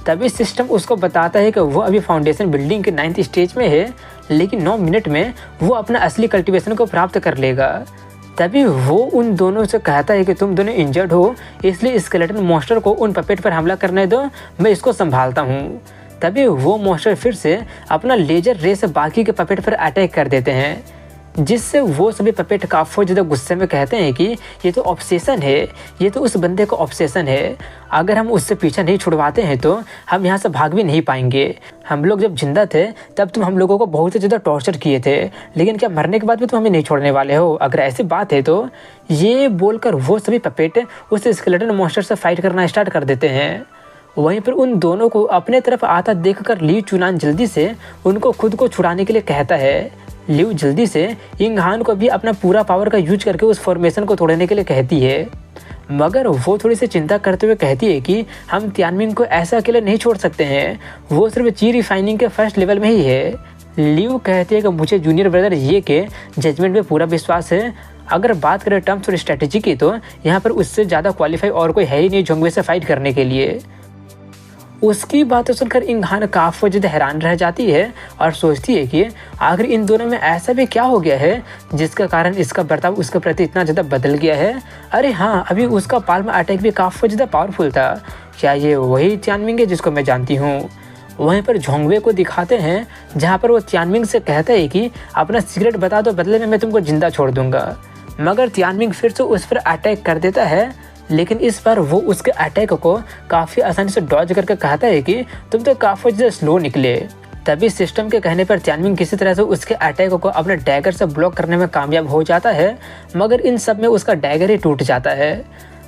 तभी सिस्टम उसको बताता है कि वो अभी फाउंडेशन बिल्डिंग के 9th स्टेज में है, लेकिन 9 मिनट में वो अपना असली कल्टीवेशन को प्राप्त कर लेगा। तभी वो उन दोनों से कहता है कि तुम दोनों इंजर्ड हो, इसलिए स्केलेटन मॉन्स्टर को उन पपेट पर हमला करने दो, मैं इसको संभालता हूँ। तभी वो मॉन्स्टर फिर से अपना लेजर रे से बाकी के पपेट पर अटैक कर देते हैं, जिससे वो सभी पपेट काफ़ी ज़्यादा गुस्से में कहते हैं कि ये तो ऑब्सेशन है, ये तो उस बंदे का ऑब्सेशन है। अगर हम उससे पीछा नहीं छुड़वाते हैं तो हम यहाँ से भाग भी नहीं पाएंगे। हम लोग जब जिंदा थे तब तुम हम लोगों को बहुत ही ज़्यादा टॉर्चर किए थे, लेकिन क्या मरने के बाद भी तुम हमें नहीं छोड़ने वाले हो। अगर ऐसी बात है तो ये बोलकर वो सभी पपेट उस स्केलेटन मॉन्स्टर से फाइट करना स्टार्ट कर देते हैं। वहीं पर उन दोनों को अपने तरफ आता देखकर ली चुनान जल्दी से उनको खुद को छुड़ाने के लिए कहता है। लियू जल्दी से इंघान को भी अपना पूरा पावर का यूज करके उस फॉर्मेशन को तोड़ने के लिए कहती है। मगर वो थोड़ी सी चिंता करते हुए कहती है कि हम तियानमिंग को ऐसा अकेले नहीं छोड़ सकते हैं, वो सिर्फ ची रिफाइनिंग के फर्स्ट लेवल में ही है। लियू कहती है कि मुझे जूनियर ब्रदर ये के जजमेंट में पूरा विश्वास है। अगर बात करें टर्म्स और स्ट्रेटेजी की तो यहाँ पर उससे ज़्यादा क्वालिफाई और कोई है ही नहीं जोंगवे से फाइट करने के लिए। उसकी बातें सुनकर इंघान काफ़ी ज़्यादा हैरान रह जाती है और सोचती है कि आखिर इन दोनों में ऐसा भी क्या हो गया है जिसका कारण इसका बर्ताव उसके प्रति इतना ज़्यादा बदल गया है। अरे हाँ, अभी उसका पाल्म अटैक भी काफ़ी ज़्यादा पावरफुल था। क्या ये वही तियानमिंग है जिसको मैं जानती हूँ? वहीं पर झोंगवे को दिखाते हैं जहाँ पर वो तियानमिंग से कहता है कि अपना सीक्रेट बता दो, बदले में मैं तुमको जिंदा छोड़ दूंगा। मगर तियानमिंग फिर से उस पर अटैक कर देता है, लेकिन इस बार वो उसके अटैक को काफ़ी आसानी से डॉज करके कहता है कि तुम तो काफ़ी ज़्यादा स्लो निकले। तभी सिस्टम के कहने पर तियानमिंग किसी तरह से उसके अटैक को अपने डैगर से ब्लॉक करने में कामयाब हो जाता है, मगर इन सब में उसका डैगर ही टूट जाता है।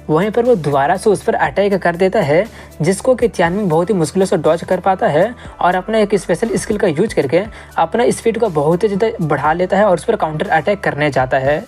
वहीं पर वो दोबारा से उस पर अटैक कर देता है, जिसको कि तियानमिंग बहुत ही मुश्किलों से डॉज कर पाता है और अपना एक स्पेशल स्किल का यूज करके अपना स्पीड को बहुत ही ज़्यादा बढ़ा लेता है और उस पर काउंटर अटैक करने जाता है।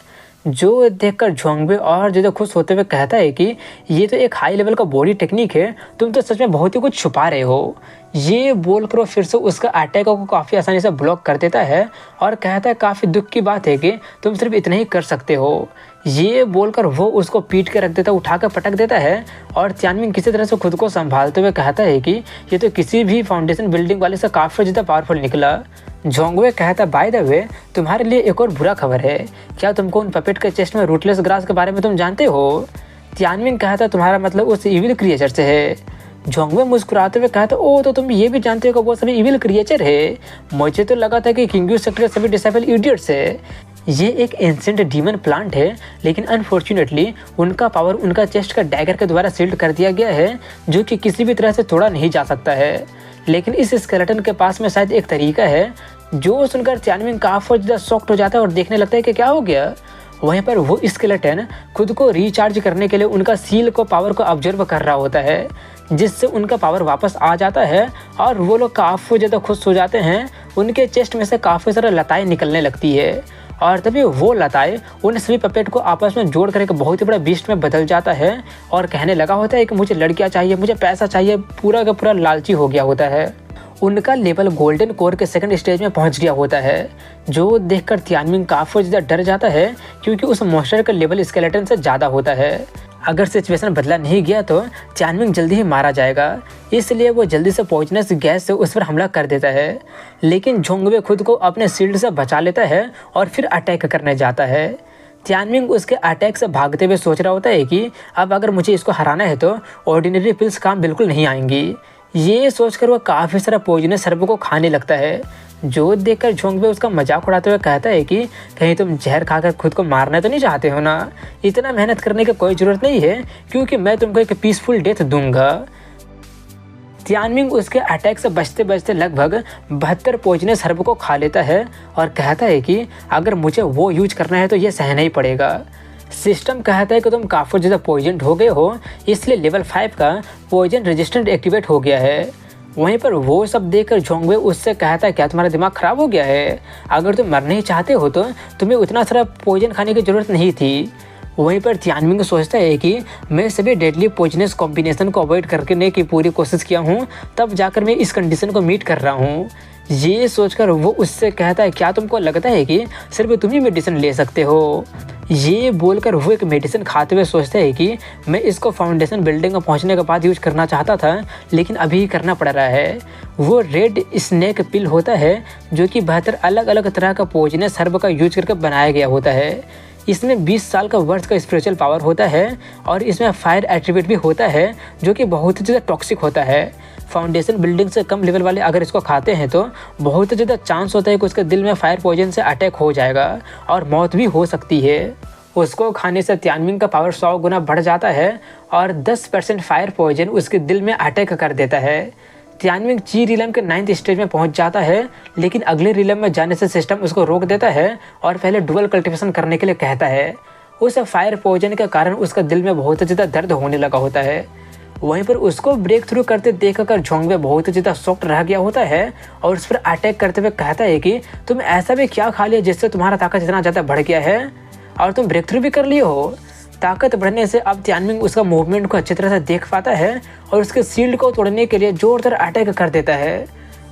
जो देखकर झोंगबे और ज़्यादा खुश होते हुए कहता है कि ये तो एक हाई लेवल का बॉडी टेक्निक है, तुम तो सच में बहुत ही कुछ छुपा रहे हो। ये बोलकर वो फिर से उसका अटैक को काफ़ी आसानी से ब्लॉक कर देता है और कहता है काफ़ी दुख की बात है कि तुम सिर्फ इतना ही कर सकते हो। ये बोलकर वो उसको पीट के रख देता, उठा कर पटक देता है और तियानमिंग किसी तरह से खुद को संभालते हुए कहता है कि ये तो किसी भी फाउंडेशन बिल्डिंग वाले से काफ़ी ज़्यादा पावरफुल निकला। झोंगवे कहता, बाय द वे तुम्हारे लिए एक और बुरा खबर है, क्या तुमको उन पपेट के चेस्ट में रूटलेस ग्रास के बारे में तुम जानते हो? तियानमिंग कहता, तुम्हारा मतलब उस इविल क्रिएचर से है। झोंगवे मुस्कुराते हुए कहता, ओ तो तुम ये भी जानते हो कि वो सभी इविल क्रिएचर है? मुझे तो लगा था कि किंग्यू सेक्टर के सभी डिसेबल इडियट्स है। ये एक एंशिएंट डीमन प्लांट है, लेकिन अनफॉर्चुनेटली उनका पावर उनका चेस्ट का डैगर के द्वारा सील्ड कर दिया गया है, जो कि किसी भी तरह से तोड़ा नहीं जा सकता है। लेकिन इस स्केलेटन के पास में शायद एक तरीका है। जो सुनकर तियानमिंग काफ़ी ज़्यादा शॉक्ड हो जाता है और देखने लगता है कि क्या हो गया। वहीं पर वो स्केलेटन खुद को रिचार्ज करने के लिए उनका सील को पावर को ऑब्जर्व कर रहा होता है, जिससे उनका पावर वापस आ जाता है और वो लोग काफ़ी ज़्यादा खुश हो जाते हैं। उनके चेस्ट में से काफ़ी सारा लताएँ निकलने लगती है और तभी वो लताएँ उन सभी पपेट को आपस में जोड़ कर एक बहुत ही बड़ा बीस्ट में बदल जाता है और कहने लगा होता है कि मुझे लड़कियाँ चाहिए, मुझे पैसा चाहिए, पूरा का पूरा लालची हो गया होता है। उनका लेवल गोल्डन कोर के सेकंड स्टेज में पहुंच गया होता है, जो देखकर तियानमिंग काफ़ी ज़्यादा डर जाता है क्योंकि उस मॉन्स्टर का लेवल स्केलेटन से ज़्यादा होता है। अगर सिचुएशन बदला नहीं गया तो तियानमिंग जल्दी ही मारा जाएगा, इसलिए वो जल्दी से पॉइजनस गैस से उस पर हमला कर देता है। लेकिन झोंगवे खुद को अपने शील्ड से बचा लेता है और फिर अटैक करने जाता है। तियानमिंग उसके अटैक से भागते हुए सोच रहा होता है कि अब अगर मुझे इसको हराना है तो ऑर्डिनरी पिल्स काम बिल्कुल नहीं आएंगी। ये सोचकर वह काफ़ी सारा पॉइजनस सर्प को खाने लगता है, जो देखकर झोंगबे उसका मजाक उड़ाते हुए कहता है कि कहीं तुम जहर खाकर खुद को मारना तो नहीं चाहते हो ना? इतना मेहनत करने की कोई ज़रूरत नहीं है, क्योंकि मैं तुमको एक पीसफुल डेथ दूंगा। तियानमिंग उसके अटैक से बचते बचते लगभग 72 पॉइजनस सर्प को खा लेता है और कहता है कि अगर मुझे वो यूज करना है तो ये सहना ही पड़ेगा। सिस्टम कहता है कि तुम काफ़ी ज़्यादा पॉइजन हो गए हो, इसलिए लेवल 5 का पॉइजन रेजिस्टेंट एक्टिवेट हो गया है। वहीं पर वो सब देखकर झोंगवे उससे कहता है, क्या तुम्हारा दिमाग ख़राब हो गया है? अगर तुम मरना ही चाहते हो तो तुम्हें उतना सारा पॉइजन खाने की ज़रूरत नहीं थी। वहीं पर तियानमिंग सोचता है कि मैं सभी डेडली पॉइजनस कॉम्बिनेशन को अवॉइड करने की पूरी कोशिश किया हूँ, तब जाकर मैं इस कंडीशन को मीट कर रहा हूँ। ये सोचकर वो उससे कहता है, क्या तुमको लगता है कि सिर्फ तुम ही मेडिसिन ले सकते हो? ये बोलकर वो एक मेडिसिन खाते हुए सोचता है कि मैं इसको फाउंडेशन बिल्डिंग में पहुंचने के बाद यूज करना चाहता था, लेकिन अभी करना पड़ रहा है। वो रेड स्नेक पिल होता है, जो कि 72 अलग अलग तरह का पॉइजनस हर्ब का यूज करके बनाया गया होता है। इसमें 20 साल का वर्थ का स्पिरिचुअल पावर होता है और इसमें फायर एट्रीब्यूट भी होता है, जो कि बहुत ही ज़्यादा टॉक्सिक होता है। फाउंडेशन बिल्डिंग से कम लेवल वाले अगर इसको खाते हैं तो बहुत ज़्यादा चांस होता है कि उसके दिल में फायर पॉइजन से अटैक हो जाएगा और मौत भी हो सकती है। उसको खाने से तियानमिंग का पावर 100 गुना बढ़ जाता है और 10% फायर पॉइजन उसके दिल में अटैक कर देता है। तियानमिंग ची रिलम के 9th स्टेज में पहुंच जाता है, लेकिन अगले रिलम में जाने से सिस्टम उसको रोक देता है और पहले डुअल कल्टिवेशन करने के लिए कहता है। उस फायर पॉइजन के कारण उसका दिल में बहुत ज़्यादा दर्द होने लगा होता है। वहीं पर उसको ब्रेक थ्रू करते देखकर झोंगवे बहुत ज़्यादा शॉक्ड रह गया होता है और उस पर अटैक करते हुए कहता है कि तुम ऐसा भी क्या खा लिया जिससे तुम्हारा ताकत इतना ज़्यादा बढ़ गया है और तुम ब्रेक थ्रू भी कर लिए हो? ताकत बढ़ने से अब तियानमिंग उसका मूवमेंट को अच्छी तरह से देख पाता है और उसके शील्ड को तोड़ने के लिए जोरदार अटैक कर देता है,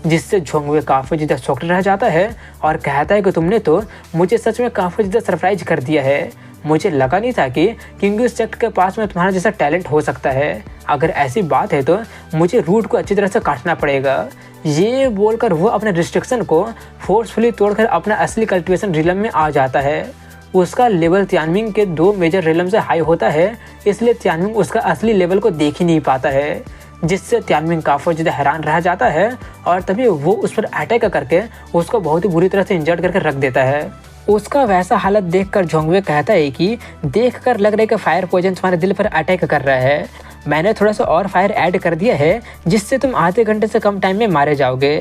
जिससे झोंगवे काफ़ी ज़्यादा शॉक्ड रह जाता है और कहता है कि तुमने तो मुझे सच में काफ़ी ज़्यादा सरप्राइज कर दिया है। मुझे लगा नहीं था कि किंग सेक्ट के पास में तुम्हारा जैसा टैलेंट हो सकता है। अगर ऐसी बात है तो मुझे रूट को अच्छी तरह से काटना पड़ेगा। ये बोलकर वो अपने रिस्ट्रिक्शन को फोर्सफुली तोड़कर अपना असली कल्टिवेशन रिलम में आ जाता है। उसका लेवल तियानमिंग के 2 मेजर रिलम से हाई होता है, इसलिए तियानमिंग उसका असली लेवल को देख ही नहीं पाता है, जिससे तियानमिंग काफ़ी ज़्यादा हैरान रह जाता है और तभी वो उस पर अटैक करके उसको बहुत ही बुरी तरह से इंजर्ड करके रख देता है। उसका वैसा हालत देखकर झोंगवे कहता है कि देखकर लग रहा है कि फायर पॉइजन तुम्हारे दिल पर अटैक कर रहा है। मैंने थोड़ा सा और फायर ऐड कर दिया है जिससे तुम आधे घंटे से कम टाइम में मारे जाओगे।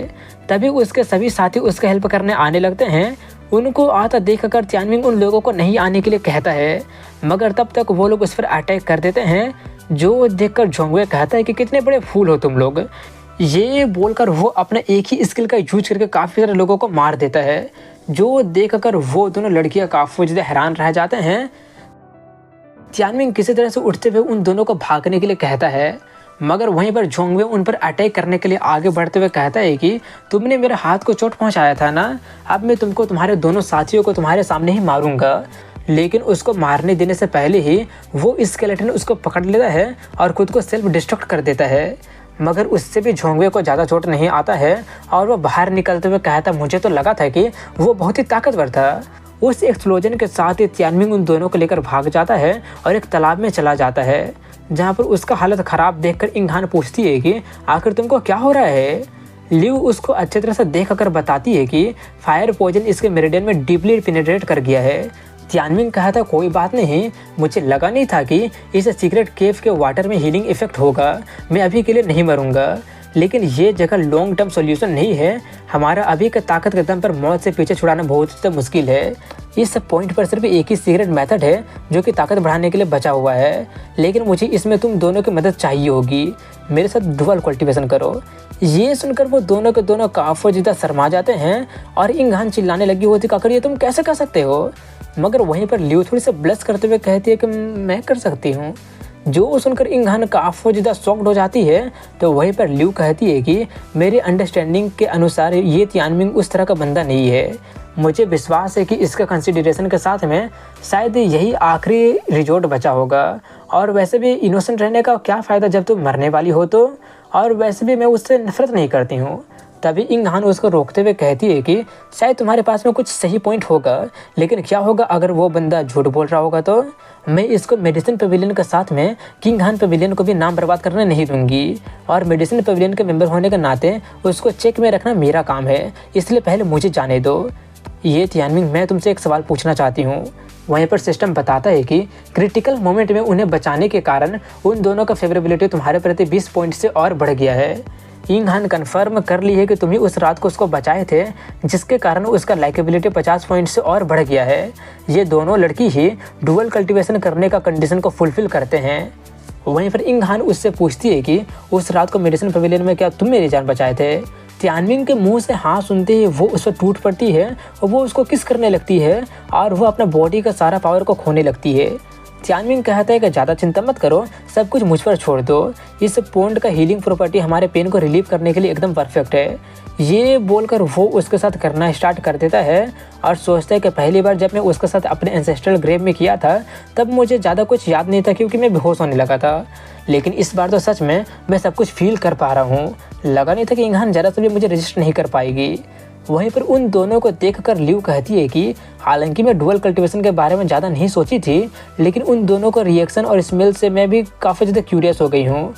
तभी उसके सभी साथी उसका हेल्प करने आने लगते हैं। उनको आता देखकर तियानमिंग उन लोगों को नहीं आने के लिए कहता है, मगर तब तक वो लोग उस पर अटैक कर देते हैं, जो देखकर झोंगवे कहता है कि कितने बड़े फूल हो तुम लोग। ये बोलकर वो अपने एक ही स्किल का यूज करके काफ़ी सारे लोगों को मार देता है, जो देखकर वो दोनों लड़कियां काफ़ी ज़्यादा हैरान रह जाते हैं। तियानमिंग किसी तरह से उठते हुए उन दोनों को भागने के लिए कहता है, मगर वहीं पर झोंगवे उन पर अटैक करने के लिए आगे बढ़ते हुए कहता है कि तुमने मेरे हाथ को चोट पहुंचाया था ना, अब मैं तुमको तुम्हारे दोनों साथियों को तुम्हारे सामने ही मारूंगा। लेकिन उसको मारने देने से पहले ही वो स्केलेटन उसको पकड़ लेता है और खुद को सेल्फ डिस्ट्रक्ट कर देता है, मगर उससे भी झोंगवे को ज़्यादा चोट नहीं आता है और वो बाहर निकलते हुए कहता, मुझे तो लगा था कि वो बहुत ही ताकतवर था। उस एक्सप्लोजन के साथ ही तियानमिंग उन दोनों को लेकर भाग जाता है और एक तालाब में चला जाता है, जहाँ पर उसका हालत ख़राब देखकर इंघान पूछती है कि आखिर तुमको क्या हो रहा है। लिव उसको अच्छी तरह से देख कर बताती है कि फायर पॉइजन इसके मेरिडियन में डीपली पेनिट्रेट कर गया है। तियानमिंग कहता, कोई बात नहीं, मुझे लगा नहीं था कि इस सीक्रेट केव के वाटर में हीलिंग इफेक्ट होगा। मैं अभी के लिए नहीं मरूंगा, लेकिन ये जगह लॉन्ग टर्म सॉल्यूशन नहीं है। हमारा अभी के ताकत के दम पर मौत से पीछे छुड़ाना बहुत ज़्यादा मुश्किल है। इस पॉइंट पर सिर्फ एक ही सीक्रेट मेथड है जो कि ताकत बढ़ाने के लिए बचा हुआ है, लेकिन मुझे इसमें तुम दोनों की मदद चाहिए होगी। मेरे साथ डुअल कल्टीवेशन करो। ये सुनकर वो दोनों के दोनों काफ़ी ज़्यादा शर्मा जाते हैं और इंघान चिल्लाने लगी होती, काकर ये तुम कैसे कर सकते हो। मगर वहीं पर लिव थोड़ी से ब्लश करते हुए कहती है कि मैं कर सकती हूँ। जो सुनकर इंघान काफ़ी ज़्यादा शॉक्ड हो जाती है, तो वहीं पर लिव कहती है कि मेरे अंडरस्टैंडिंग के अनुसार ये तियानमिंग उस तरह का बंदा नहीं है। मुझे विश्वास है कि इसका कंसिडरेशन के साथ में शायद यही आखिरी रिजॉर्ट बचा होगा, और वैसे भी इनोसेंट रहने का क्या फ़ायदा जब तुम मरने वाली हो तो, और वैसे भी मैं उससे नफरत नहीं करती हूँ। तभी इंघान उसको रोकते हुए कहती है कि शायद तुम्हारे पास में कुछ सही पॉइंट होगा, लेकिन क्या होगा अगर वो बंदा झूठ बोल रहा होगा तो। मैं इसको मेडिसिन पवेलियन के साथ में किंगहान पवेलियन को भी नाम बर्बाद करने नहीं दूंगी, और मेडिसिन पवेलियन के मेंबर होने के नाते उसको चेक में रखना मेरा काम है, इसलिए पहले मुझे जाने दो। ये तियानमिंग, मैं तुमसे एक सवाल पूछना चाहती हूँ। वहीं पर सिस्टम बताता है कि क्रिटिकल मोमेंट में उन्हें बचाने के कारण उन दोनों का फेवरेबिलिटी तुम्हारे प्रति 20 पॉइंट से और बढ़ गया है। इंघान कन्फर्म कर ली है कि तुम ही उस रात को उसको बचाए थे, जिसके कारण उसका लाइकेबिलिटी 50 पॉइंट से और बढ़ गया है। ये दोनों लड़की ही डुअल कल्टीवेशन करने का कंडीशन को फुलफिल करते हैं। वहीं पर इंघान उससे पूछती है कि उस रात को मेडिसिन पवेलियन में क्या तुम मेरी जान बचाए थे। तियानमिंग के मुंह से हाँ सुनते ही वो उस पर टूट पड़ती है और वो उसको किस करने लगती है और वो अपना बॉडी का सारा पावर को खोने लगती है। तियानमिंग कहता है कि ज़्यादा चिंता मत करो, सब कुछ मुझ पर छोड़ दो। इस पॉइंट का हीलिंग प्रॉपर्टी हमारे पेन को रिलीव करने के लिए एकदम परफेक्ट है। ये बोलकर वो उसके साथ करना स्टार्ट कर देता है और सोचता है कि पहली बार जब मैं उसके साथ अपने एंसेस्ट्रल ग्रेव में किया था तब मुझे ज़्यादा कुछ याद नहीं था क्योंकि मैं बेहोश होने लगा था, लेकिन इस बार तो सच में मैं सब कुछ फील कर पा रहा हूँ। लगा नहीं था कि इंघान ज़रा सा भी मुझे रजिस्ट नहीं कर पाएगी। वहीं पर उन दोनों को देखकर लिव कहती है कि हालांकि मैं डुअल कल्टीवेशन के बारे में ज़्यादा नहीं सोची थी, लेकिन उन दोनों का रिएक्शन और स्मेल से मैं भी काफ़ी ज़्यादा क्यूरियस हो गई हूँ।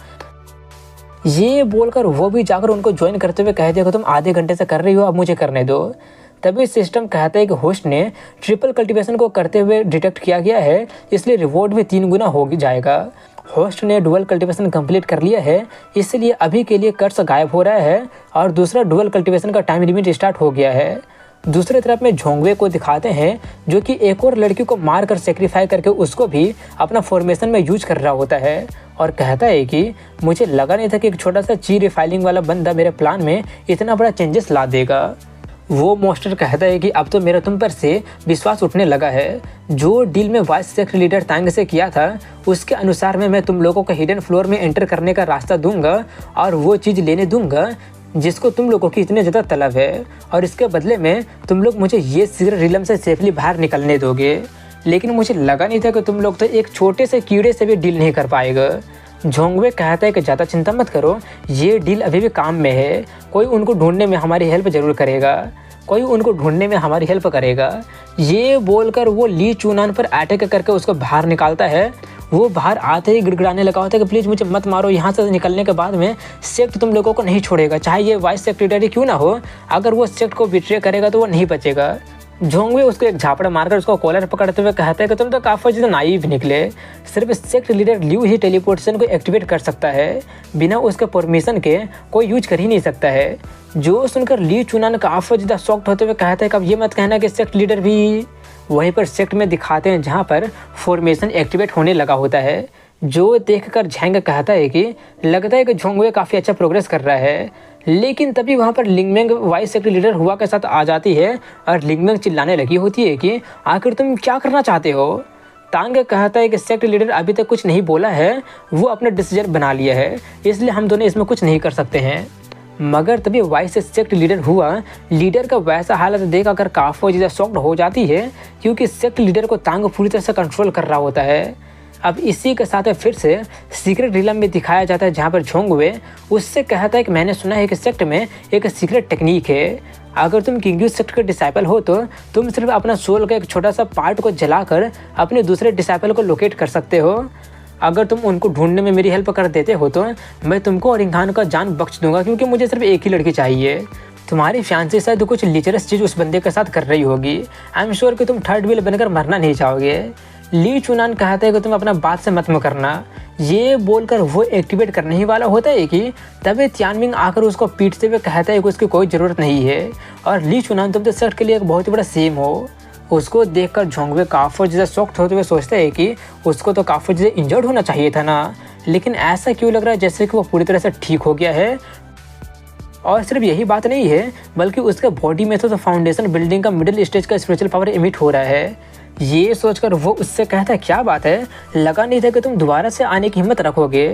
ये बोलकर वो भी जाकर उनको ज्वाइन करते हुए कहते हैं कि तुम आधे घंटे से कर रही हो, अब मुझे करने दो। तभी सिस्टम कहता है कि होस्ट ने ट्रिपल कल्टीवेशन को करते हुए डिटेक्ट किया गया है, इसलिए रिवॉर्ड भी 3 गुना हो जाएगा। होस्ट ने डुअल कल्टीवेशन कंप्लीट कर लिया है, इसलिए अभी के लिए कर्स गायब हो रहा है और दूसरा डुअल कल्टीवेशन का टाइम लिमिट स्टार्ट हो गया है। दूसरी तरफ में झोंगवे को दिखाते हैं जो कि एक और लड़की को मार कर सेक्रीफाई करके उसको भी अपना फॉर्मेशन में यूज कर रहा होता है, और कहता है कि मुझे लगा नहीं था कि एक छोटा सा ची रिफाइलिंग वाला बंदा मेरे प्लान में इतना बड़ा चेंजेस ला देगा। वो मॉन्स्टर कहता है कि अब तो मेरा तुम पर से विश्वास उठने लगा है। जो डील में वाइस सेक्ट लीडर तांग से किया था उसके अनुसार मैं तुम लोगों को हिडन फ्लोर में एंटर करने का रास्ता दूंगा और वो चीज़ लेने दूंगा जिसको तुम लोगों की इतनी ज़्यादा तलब है, और इसके बदले में तुम लोग मुझे ये सीक्रेट रिलम से सेफली बाहर निकलने दोगे। लेकिन मुझे लगा नहीं था कि तुम लोग तो एक छोटे से कीड़े से भी डील नहीं कर पाएगा। झोंगवे कहता है कि ज़्यादा चिंता मत करो, ये डील अभी भी काम में है। कोई उनको ढूंढने में हमारी हेल्प ज़रूर करेगा, कोई उनको ढूंढने में हमारी हेल्प करेगा। ये बोलकर वो ली चूनान पर अटैक करके उसको बाहर निकालता है। वो बाहर आते ही गिड़गिड़ाने लगा होता है कि प्लीज़ मुझे मत मारो, यहाँ से निकलने के बाद में सेक्ट तुम लोगों को नहीं छोड़ेगा, चाहे ये वाइस सेक्रेटरी क्यों ना हो। अगर वो सेक्ट को बिट्रे करेगा तो वो नहीं बचेगा। झोंगवे उसको एक झापड़ मारकर उसको कॉलर पकड़ते हुए कहता है कि तुम तो काफ़ी ज़्यादा नाइव निकले। सिर्फ सेक्ट लीडर ल्यू ही टेलीपोर्टेशन को एक्टिवेट कर सकता है, बिना उसके परमिशन के कोई यूज कर ही नहीं सकता है। जो सुनकर ली चुनान काफ़ी ज़्यादा शॉक्ड होते हुए कहता है कि अब ये मत कहना कि सेक्ट लीडर भी। वहीं पर सेक्ट में दिखाते हैं जहाँ पर फॉर्मेशन एक्टिवेट होने लगा होता है। जो देखकर झैंग कहता है कि लगता है कि झोंगवे काफ़ी अच्छा प्रोग्रेस कर रहा है। लेकिन तभी वहाँ पर लिंगमेंग वाइस सेक्ट लीडर हुआ के साथ आ जाती है और लिंगमेंग चिल्लाने लगी होती है कि आखिर तुम क्या करना चाहते हो। तांग कहता है कि सेक्ट लीडर अभी तक कुछ नहीं बोला है, वो अपना डिसीजन बना लिया है, इसलिए हम दोनों इसमें कुछ नहीं कर सकते हैं। मगर तभी वाइस सेक्ट लीडर हुआ लीडर का वैसा हालत देख कर काफ़ी ज़्यादा शॉक्ड हो जाती है, क्योंकि सेक्ट लीडर को तांग पूरी तरह से कंट्रोल कर रहा होता है। अब इसी के साथ फिर से सीक्रेट रिलम में दिखाया जाता है जहाँ पर झोंगवे उससे कहता है कि मैंने सुना है कि सेक्ट में एक सीक्रेट टेक्निक है। अगर तुम किंग्यू सेक्ट के डिसाइपल हो तो तुम सिर्फ अपना सोल का एक छोटा सा पार्ट को जलाकर अपने दूसरे डिसाइपल को लोकेट कर सकते हो। अगर तुम उनको ढूंढने में मेरी हेल्प कर देते हो तो मैं तुमको और इंखान का जान बख्श दूंगा, क्योंकि मुझे सिर्फ एक ही लड़की चाहिए। तुम्हारी फैंसी शायद कुछ लीचरस चीज़ उस बंदे के साथ कर रही होगी। आई एम श्योर कि तुम थर्ड व्हील बनकर मरना नहीं चाहोगे। ली चुनान कहते हैं कि तुम अपना बात से मत करना। ये बोलकर वो एक्टिवेट करने ही वाला होता है कि तभी त्यानमिंग आकर उसको पीटते हुए कहता है कि उसकी कोई ज़रूरत नहीं है और ली चुनान तुम तो सेक्ट के लिए एक बहुत ही बड़ा सेम हो। उसको देखकर झोंगवे काफ़ी ज़्यादा शॉक्ड होते हुए सोचते हैं कि उसको तो काफ़ी ज़्यादा इंजर्ड होना चाहिए था ना, लेकिन ऐसा क्यों लग रहा है जैसे कि वो पूरी तरह से ठीक हो गया है। और सिर्फ यही बात नहीं है, बल्कि उसके बॉडी में तो फाउंडेशन बिल्डिंग का मिडिल स्टेज का स्पिरिचुअल पावर इमिट हो रहा है। ये सोचकर वो उससे कहता है क्या बात है, लगा नहीं था कि तुम दोबारा से आने की हिम्मत रखोगे।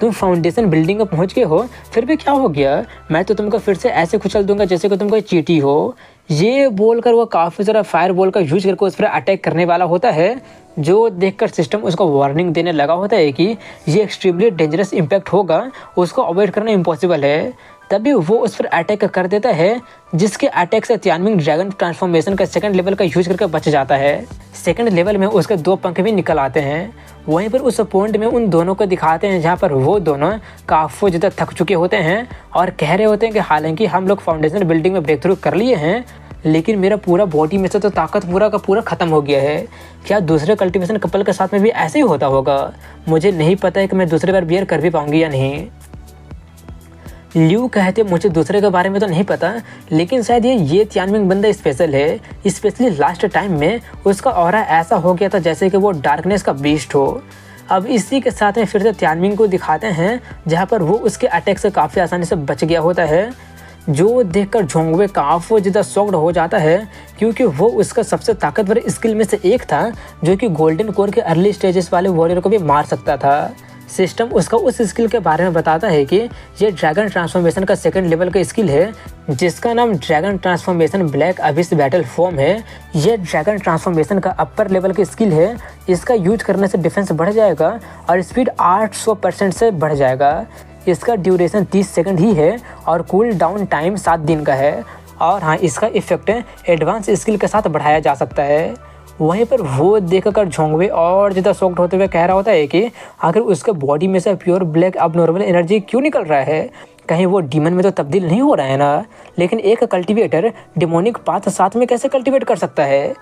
तुम फाउंडेशन बिल्डिंग में पहुंच गए हो, फिर भी क्या हो गया, मैं तो तुमको फिर से ऐसे कुचल दूंगा जैसे कि तुम कोई चींटी हो। ये बोलकर वो काफ़ी ज़्यादा फायर बॉल का यूज करके उस पर अटैक करने वाला होता है। जो देखकर सिस्टम उसको वार्निंग देने लगा होता है कि ये एक्सट्रीमली डेंजरस इम्पैक्ट होगा, उसको अवॉइड करना इम्पॉसिबल है। तभी वो उस पर अटैक कर देता है, जिसके अटैक से त्यानमिंग ड्रैगन ट्रांसफॉर्मेशन का सेकंड लेवल का यूज करके बच जाता है। सेकंड लेवल में उसके 2 पंख भी निकल आते हैं। वहीं पर उस पॉइंट में उन दोनों को दिखाते हैं जहाँ पर वो दोनों काफ़ी ज़्यादा थक चुके होते हैं और कह रहे होते हैं कि हालांकि हम लोग फाउंडेशन बिल्डिंग में ब्रेक थ्रू कर लिए हैं, लेकिन मेरा पूरा बॉडी में से तो ताकत पूरा का पूरा ख़त्म हो गया है। क्या दूसरे कल्टीवेशन कपल के साथ में भी ऐसे ही होता होगा? मुझे नहीं पता है कि मैं दूसरे बार बियर कर भी पाऊंगी या नहीं। ल्यू कहते मुझे दूसरे के बारे में तो नहीं पता, लेकिन शायद ये त्यानमिंग बंदा स्पेशल है। स्पेशली लास्ट टाइम में उसका ऑरा ऐसा हो गया था जैसे कि वो डार्कनेस का बीस्ट हो। अब इसी के साथ में फिर से त्यानमिंग को दिखाते हैं जहाँ पर वो उसके अटैक से काफ़ी आसानी से बच गया होता है। जो देखकर झोंगवे काफ़ी ज़्यादा शॉक्ड हो जाता है, क्योंकि वो उसका सबसे ताकतवर स्किल में से एक था जो कि गोल्डन कोर के अर्ली स्टेजेस वाले वॉरियर को भी मार सकता था। सिस्टम उसका उस स्किल के बारे में बताता है कि ये ड्रैगन ट्रांसफॉर्मेशन का सेकंड लेवल का स्किल है, जिसका नाम dragon transformation black Abish battle form है। ये ड्रैगन ट्रांसफॉर्मेशन का अपर लेवल का स्किल है। इसका यूज करने से डिफेंस बढ़ जाएगा और स्पीड 800% से बढ़ जाएगा। इसका ड्यूरेशन 30 सेकंड ही है और कूल डाउन टाइम 7 दिन का है। और हाँ, इसका इफेक्ट एडवांस स्किल के साथ बढ़ाया जा सकता है। वहीं पर वो देखकर झोंगवे और ज़्यादा शॉक्ड होते हुए कह रहा होता है कि आखिर उसके बॉडी में से प्योर ब्लैक अबनॉर्मल एनर्जी क्यों निकल रहा है, कहीं वो डीमन में तो तब्दील नहीं हो रहा है ना। लेकिन एक कल्टीवेटर डिमोनिक पाथ साथ में कैसे कल्टीवेट कर सकता है?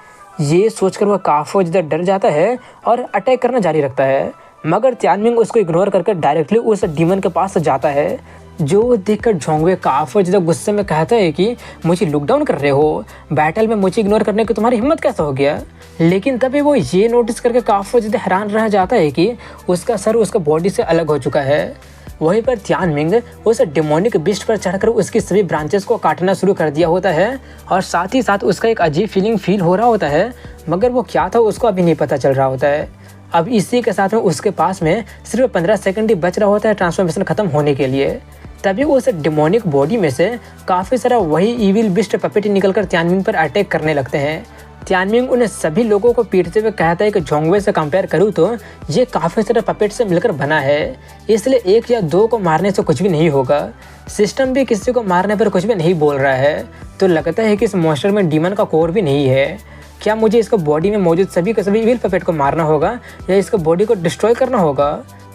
ये सोचकर वह काफ़ी ज़्यादा डर जाता है और अटैक करना जारी रखता है, मगर त्यानमिंग उसको इग्नोर करके डायरेक्टली उस डीमन के पास जाता है। जो देखकर झोंगवे काफ़ी ज़्यादा गुस्से में कहता है कि मुझे लुक डाउन कर रहे हो, बैटल में मुझे इग्नोर करने की तुम्हारी हिम्मत कैसे हो गया। लेकिन तभी वो ये नोटिस करके काफ़ी ज़्यादा हैरान रह जाता है कि उसका सर उसका बॉडी से अलग हो चुका है। वहीं पर तियानमिंग उस डेमोनिक बिस्ट पर चढ़कर उसकी सभी ब्रांचेस को काटना शुरू कर दिया होता है और साथ ही साथ उसका एक अजीब फील हो रहा होता है, मगर वो क्या था उसको अभी नहीं पता चल रहा होता है। अब इसी के साथ में उसके पास में सिर्फ 15 सेकंड ही बच रहा होता है ट्रांसफॉर्मेशन खत्म होने के लिए। तभी उस डेमोनिक बॉडी में से काफ़ी सारा वही इविल बिस्ट पपेट निकलकर तियानमिंग पर अटैक करने लगते हैं। तियानमिंग उन्हें सभी लोगों को पीटते हुए कहता है कि जोंगवे से कंपेयर करूँ तो ये काफ़ी सारे पपेट से मिलकर बना है, इसलिए 1 या 2 को मारने से कुछ भी नहीं होगा। सिस्टम भी किसी को मारने पर कुछ भी नहीं बोल रहा है, तो लगता है कि इस मॉन्स्टर में डीमन का कोर भी नहीं है। क्या मुझे इसको बॉडी में मौजूद सभी के सभी इविल पपेट को मारना होगा या इसको बॉडी को डिस्ट्रॉय करना होगा?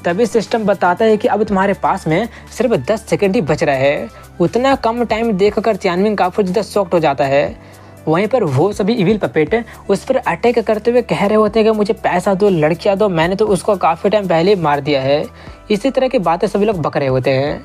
तभी सिस्टम बताता है कि अब तुम्हारे पास में सिर्फ 10 सेकंड ही बच रहा है। उतना कम टाइम देखकर तियानमिंग काफ़ी ज़्यादा शॉक्ड हो जाता है। वहीं पर वो सभी इविल पपेट उस पर अटैक करते हुए कह रहे होते हैं कि मुझे पैसा दो, लड़कियां दो, मैंने तो उसको काफ़ी टाइम पहले ही मार दिया है। इसी तरह की बातें सभी लोग बक रहे होते हैं।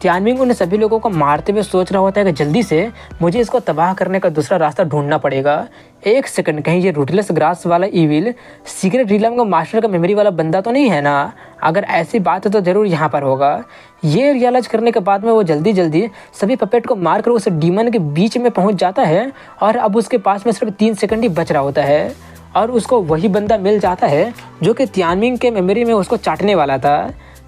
तियानमिंग उन सभी लोगों को मारते हुए सोच रहा होता है कि जल्दी से मुझे इसको तबाह करने का दूसरा रास्ता ढूंढना पड़ेगा। 1 सेकंड, कहीं ये रूटलेस ग्रास वाला इविल सीक्रेट रिलम का मास्टर का मेमोरी वाला बंदा तो नहीं है ना? अगर ऐसी बात है तो ज़रूर यहाँ पर होगा। ये रियलाइज करने के बाद में वो जल्दी सभी पपेट को मारकर उस डीमन के बीच में पहुँच जाता है और अब उसके पास में सिर्फ 3 सेकंड ही बच रहा होता है और उसको वही बंदा मिल जाता है जो कि तियानमिंग के मेमोरी में उसको चाटने वाला था।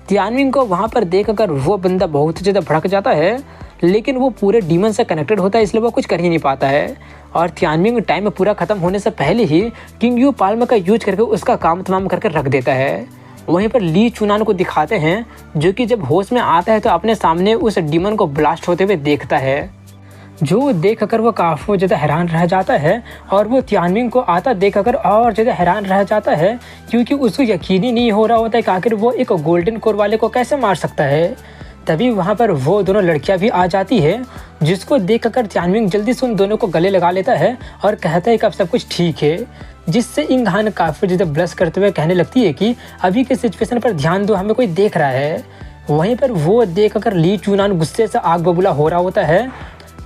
तियानमिंग को वहाँ पर देखकर वो बंदा बहुत ज़्यादा भड़क जाता है, लेकिन वो पूरे डीमन से कनेक्टेड होता है, इसलिए वो कुछ कर ही नहीं पाता है और तियानमिंग टाइम पूरा ख़त्म होने से पहले ही किंग यू पाल्म का यूज करके उसका काम तमाम करके रख देता है। वहीं पर ली चुनान को दिखाते हैं जो कि जब होश में आता है तो अपने सामने उस डीमन को ब्लास्ट होते हुए देखता है, जो देखकर वो काफ़ी ज़्यादा हैरान रह जाता है और वो तियानमिंग को आता देखकर और ज़्यादा हैरान रह जाता है क्योंकि उसको यकीन ही नहीं हो रहा होता है कि आखिर वो एक गोल्डन कोर वाले को कैसे मार सकता है। तभी वहाँ पर वो दोनों लड़कियाँ भी आ जाती है, जिसको देखकर तियानमिंग जल्दी से उन दोनों को गले लगा लेता है और कहता है कि अब सब कुछ ठीक है, जिससे इंगहान काफ़ी ज़्यादा ब्लश करते हुए कहने लगती है कि अभी के सिचुएशन पर ध्यान दो, हमें कोई देख रहा है। वहीं पर वो देखकर ली चुनान गुस्से से आग बबूला हो रहा होता है,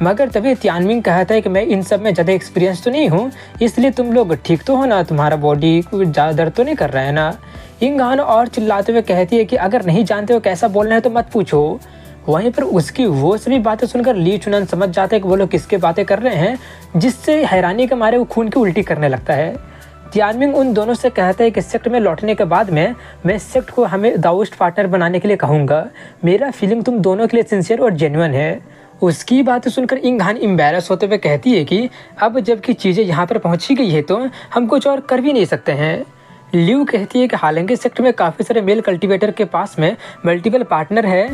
मगर तभी तियानमिंग कहता है कि मैं इन सब में ज़्यादा एक्सपीरियंस तो नहीं हूँ, इसलिए तुम लोग ठीक तो हो ना, तुम्हारा बॉडी ज़्यादा दर्द तो नहीं कर रहा है ना? इंगहान और चिल्लाते हुए कहती है कि अगर नहीं जानते हो कैसा बोलना है तो मत पूछो। वहीं पर उसकी वो सभी बातें सुनकर ली चुनान समझ जाते हैं कि वो लोग किसके बातें कर रहे हैं, जिससे हैरानी के मारे वो खून की उल्टी करने लगता है। तियानमिंग उन दोनों से कहता है कि सेक्ट में लौटने के बाद में मैं सेक्ट को हमें दाउस्ट पार्टनर बनाने के लिए कहूँगा। मेरा फीलिंग तुम दोनों के लिए सिंसियर और जेन्युइन है। उसकी बातें सुनकर इंगहान एम्बैरस होते हुए कहती है कि अब जबकि चीज़ें यहाँ पर पहुँची गई है तो हम कुछ और कर भी नहीं सकते हैं। ल्यू कहती है कि हालांकि सेक्ट में काफ़ी सारे मेल कल्टीवेटर के पास में मल्टीपल पार्टनर है,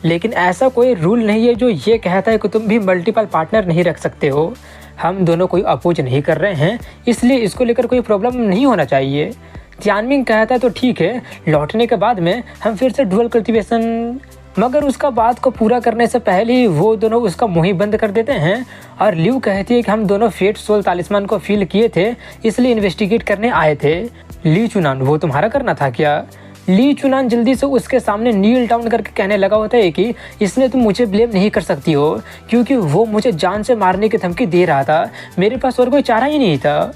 लेकिन ऐसा कोई रूल नहीं है जो ये कहता है कि तुम भी मल्टीपल पार्टनर नहीं रख सकते हो। हम दोनों कोई अपोज नहीं कर रहे हैं, इसलिए इसको लेकर कोई प्रॉब्लम नहीं होना चाहिए। तियानमिंग कहता है तो ठीक है, लौटने के बाद में हम फिर से डुअल कल्टीवेशन, मगर उसका बात को पूरा करने से पहले ही वो दोनों उसका मुँह ही बंद कर देते हैं और ल्यू कहती है कि हम दोनों फेट सोल तालिस्मान को फील किए थे, इसलिए इन्वेस्टिगेट करने आए थे। ली चुनान, वो तुम्हारा करना था क्या? ली चुनान जल्दी से उसके सामने नील डाउन करके कहने लगा होता है कि इसलिए तुम मुझे ब्लेम नहीं कर सकती हो, क्योंकि वो मुझे जान से मारने की धमकी दे रहा था, मेरे पास और कोई चारा ही नहीं था।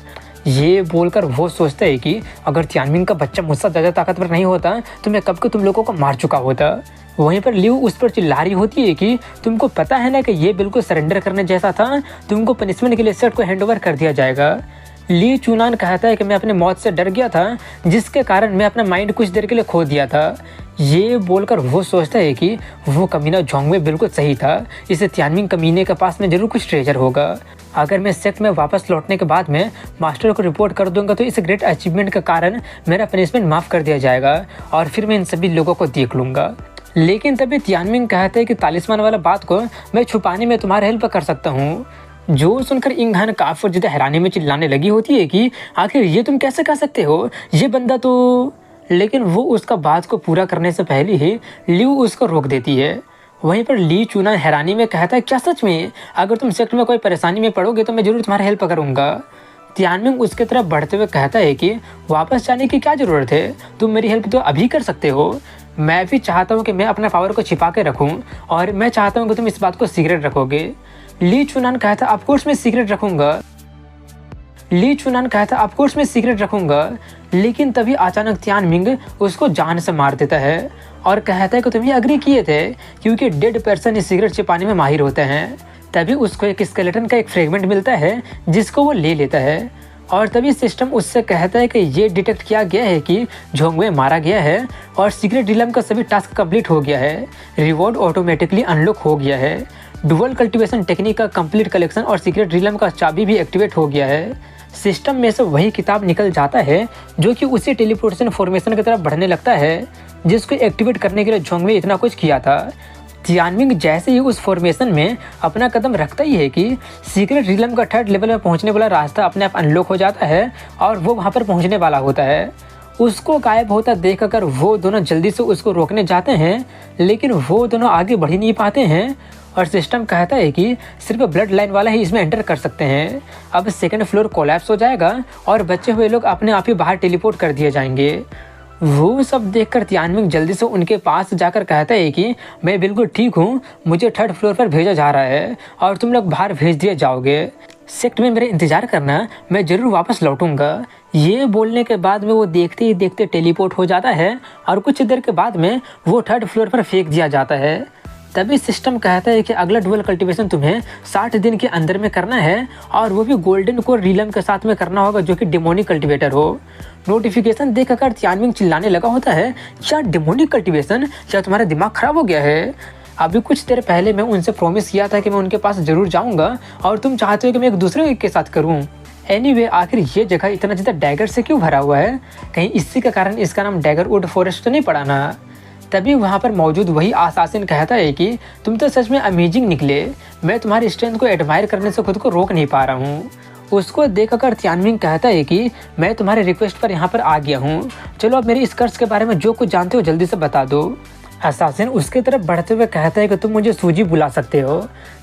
ये बोलकर वो सोचता है कि अगर तियानमिंग का बच्चा मुझसे ज़्यादा ताकतवर नहीं होता तो मैं कब को तुम लोगों को मार चुका होता। वहीं पर ल्यू उस पर चिल्ला रही होती है कि तुमको पता है ना कि ये बिल्कुल सरेंडर करने जैसा था, तुमको पनिशमेंट के लिए सेट को हैंड ओवर कर दिया जाएगा। ली चुनान कहता है कि मैं अपने मौत से डर गया था, जिसके कारण मैं अपना माइंड कुछ देर के लिए खो दिया था। ये बोलकर वो सोचता है कि वो कमीना जोंगवे बिल्कुल सही था, इसे तियानमिंग कमीने के पास में जरूर कुछ ट्रेजर होगा। अगर मैं सेक्ट में वापस लौटने के बाद में मास्टर को रिपोर्ट कर दूंगा तो इस ग्रेट अचीवमेंट के कारण मेरा पनिशमेंट माफ़ कर दिया जाएगा और फिर मैं इन सभी लोगों को देख लूँगा। लेकिन तभी तियानमिंग कहते हैं कि तालिस्मान वाला बात को मैं छुपाने में तुम्हारी हेल्प कर सकता हूँ। जो सुनकर इंगहान काफ़ी ज़्यादा हैरानी में चिल्लाने लगी होती है कि आखिर ये तुम कैसे कर सकते हो, ये बंदा तो, लेकिन वो उसका बात को पूरा करने से पहले ही ल्यू उसको रोक देती है। वहीं पर ली चुनान हैरानी में कहता है क्या सच में? अगर तुम सेक्ट में कोई परेशानी में पड़ोगे तो मैं ज़रूर तुम्हारी हेल्प करूँगा। तियानमिंग उसके तरफ बढ़ते हुए कहता है कि वापस जाने की क्या ज़रूरत है, तुम मेरी हेल्प तो अभी कर सकते हो। मैं भी चाहता हूँ कि मैं अपना पावर को छिपा के रखूँ और मैं चाहता हूँ कि तुम इस बात को सीक्रेट रखोगे। ली चुनान कहता ऑफ कोर्स मैं सीक्रेट रखूँगा। ली चुनान कहता ऑफ कोर्स मैं सीक्रेट रखूँगा, लेकिन तभी अचानक तियानमिंग उसको जान से मार देता है और कहता है कि तुम ये अग्री किए थे क्योंकि डेड पर्सन इस सिगरेट छिपाने में माहिर होते हैं। तभी उसको एक स्केलेटन का एक फ्रेगमेंट मिलता है जिसको वो ले लेता है और तभी सिस्टम उससे कहता है कि ये डिटेक्ट किया गया है कि झोंगवे मारा गया है और सीक्रेट रिलम का सभी टास्क कंप्लीट हो गया है। रिवॉर्ड ऑटोमेटिकली अनलॉक हो गया है। डुअल कल्टीवेशन टेक्निक का कंप्लीट कलेक्शन और सीक्रेट रिलम का चाबी भी एक्टिवेट हो गया है। सिस्टम में से वही किताब निकल जाता है जो कि उसी टेलीपोर्टेशन फॉर्मेशन की तरफ बढ़ने लगता है जिसको एक्टिवेट करने के लिए झोंगवे इतना कुछ किया था। तियानमिंग जैसे ही उस फॉर्मेशन में अपना कदम रखता ही है कि सीक्रेट रिलम का 3rd लेवल में पहुंचने वाला रास्ता अपने आप अनलॉक हो जाता है और वो वहां पर पहुंचने वाला होता है। उसको गायब होता देखकर वो दोनों जल्दी से उसको रोकने जाते हैं लेकिन वो दोनों आगे बढ़ ही नहीं पाते हैं और सिस्टम कहता है कि सिर्फ ब्लड लाइन वाला ही इसमें एंटर कर सकते हैं। अब 2nd फ्लोर कोलैप्स हो जाएगा और बचे हुए लोग अपने आप ही बाहर टेलीपोर्ट कर दिए जाएंगे। वो सब देखकर तियानमिंग जल्दी से उनके पास जाकर कहता है कि मैं बिल्कुल ठीक हूँ, मुझे 3rd फ्लोर पर भेजा जा रहा है और तुम लोग बाहर भेज दिए जाओगे। सेक्ट में मेरे इंतजार करना, मैं जरूर वापस लौटूंगा। ये बोलने के बाद में वो देखते ही देखते टेलीपोर्ट हो जाता है और कुछ देर के बाद में वो 3rd फ्लोर पर फेंक दिया जाता है। तभी सिस्टम कहता है कि अगला डुअल कल्टीवेशन तुम्हें 60 दिन के अंदर में करना है और वो भी गोल्डन कोर रिलम के साथ में करना होगा जो कि डेमोनिक कल्टीवेटर हो। नोटिफिकेशन देखकर तियानमिंग चिल्लाने लगा होता है, क्या डेमोनिक कल्टीवेशन? क्या तुम्हारा दिमाग खराब हो गया है? अभी कुछ देर पहले मैं उनसे प्रॉमिस किया था कि मैं उनके पास जरूर जाऊंगा और तुम चाहते हो कि मैं एक दूसरे के साथ करूं। एनीवे, आखिर ये जगह इतना ज़्यादा डैगर से क्यों भरा हुआ है? कहीं इसी के कारण इसका नाम डैगरवुड फॉरेस्ट तो नहीं पड़ा ना? तभी वहाँ पर मौजूद वही आसासिन कहता है कि तुम तो सच में अमेजिंग निकले, मैं तुम्हारी स्ट्रेंथ को एडमायर करने से खुद को रोक नहीं पा रहा हूँ। उसको देखकर तियानमिंग कहता है कि मैं तुम्हारे रिक्वेस्ट पर यहाँ पर आ गया हूँ, चलो अब मेरी इस कर्ज के बारे में जो कुछ जानते हो जल्दी से बता दो। असासिन उसके तरफ बढ़ते हुए कहता है कि तुम मुझे सूजी बुला सकते हो।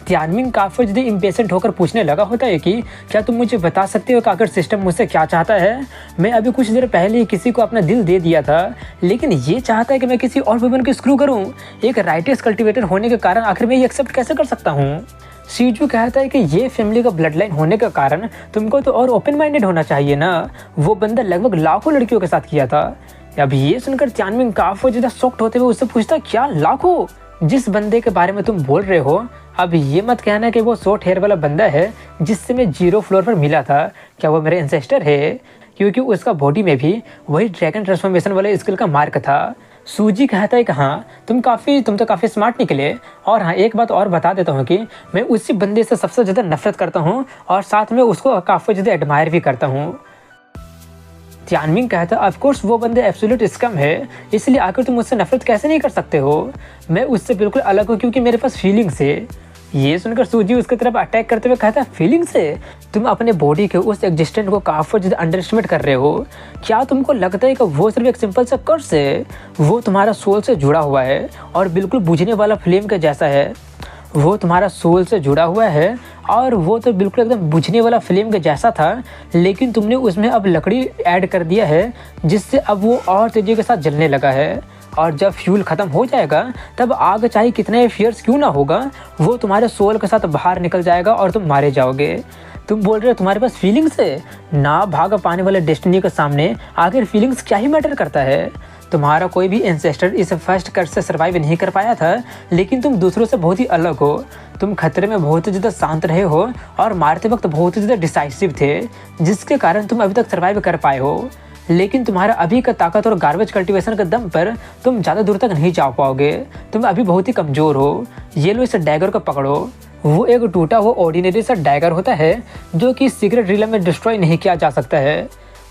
तियानमिंग काफ़ी ज़्यादा इम्पेशेंट होकर पूछने लगा होता है कि क्या तुम मुझे बता सकते हो कि आखिर सिस्टम मुझसे क्या चाहता है? मैं अभी कुछ देर पहले ही किसी को अपना दिल दे दिया था लेकिन ये चाहता है कि मैं किसी और वुमन को स्क्रू करूँ। एक राइटियस कल्टीवेटर होने के कारण आखिर मैं ये एक्सेप्ट कैसे कर सकता हूँ? सीजू कहता है कि ये फैमिली का ब्लड लाइन होने के कारण तुमको तो और ओपन माइंडेड होना चाहिए ना, वो बंदा लगभग लाखों लड़कियों के साथ किया था। अब ये सुनकर तियानमिंग काफी ज्यादा शॉक्ड होते हुए उससे पूछता, क्या लाखों? जिस बंदे के बारे में तुम बोल रहे हो अब ये मत कहना कि वो शॉर्ट हेयर वाला बंदा है जिससे मैं 0 फ्लोर पर मिला था। क्या वो मेरे एंसेस्टर है? क्योंकि उसका बॉडी में भी वही ड्रैगन ट्रांसफॉर्मेशन वाले स्किल का मार्क था। सूजी कहता है कि हाँ तुम तो काफ़ी स्मार्ट निकले। और हाँ, एक बात और बता देता हूँ कि मैं उसी बंदे से सबसे ज़्यादा नफरत करता हूँ और साथ में उसको काफ़ी ज़्यादा एडमायर भी करता हूँ। तियानमिंग कहता है, ऑफ कोर्स वो बंदे एब्सोल्यूट स्कम है, इसलिए आकर तुम मुझसे नफरत कैसे नहीं कर सकते हो? मैं उससे बिल्कुल अलग हूँ क्योंकि मेरे पास फीलिंग्स है। ये सुनकर सूजी उसकी तरफ अटैक करते हुए कहता है, फीलिंग्स है? तुम अपने बॉडी के उस एग्जिस्टेंट को काफ़ी ज़्यादा अंडर एस्टिमेट कर रहे हो। क्या तुमको लगता है कि वो सिर्फ एक सिंपल सा कर्स है? वो तुम्हारा सोल से जुड़ा हुआ है और बिल्कुल बुझने वाला फ्लेम के जैसा है। वो तुम्हारा सोल से जुड़ा हुआ है और वो तो बिल्कुल एकदम बुझने वाला फ्लेम के जैसा था, लेकिन तुमने उसमें अब लकड़ी ऐड कर दिया है जिससे अब वो और तेजी के साथ जलने लगा है। और जब फ्यूल ख़त्म हो जाएगा तब आग चाहे कितने फियर्स क्यों ना होगा, वो तुम्हारे सोल के साथ बाहर निकल जाएगा और तुम मारे जाओगे। तुम बोल रहे हो तुम्हारे पास फीलिंग्स है ना? भाग पाने वाले डेस्टिनी के सामने आखिर फीलिंग्स क्या ही मैटर करता है? तुम्हारा कोई भी एंसेस्टर इस फर्स्ट कर्स से सर्वाइव नहीं कर पाया था, लेकिन तुम दूसरों से बहुत ही अलग हो। तुम खतरे में बहुत ही ज़्यादा शांत रहे हो और मारते वक्त बहुत ही ज़्यादा डिसाइसिव थे, जिसके कारण तुम अभी तक सर्वाइव कर पाए हो। लेकिन तुम्हारा अभी का ताकत और गार्बेज कल्टीवेशन के दम पर तुम ज़्यादा दूर तक नहीं जा पाओगे। तुम अभी बहुत ही कमज़ोर हो। ये लो इस डैगर को पकड़ो। वो एक टूटा हुआ ऑर्डिनरी सा डैगर होता है जो कि सीक्रेट रिलम में डिस्ट्रॉय नहीं किया जा सकता है।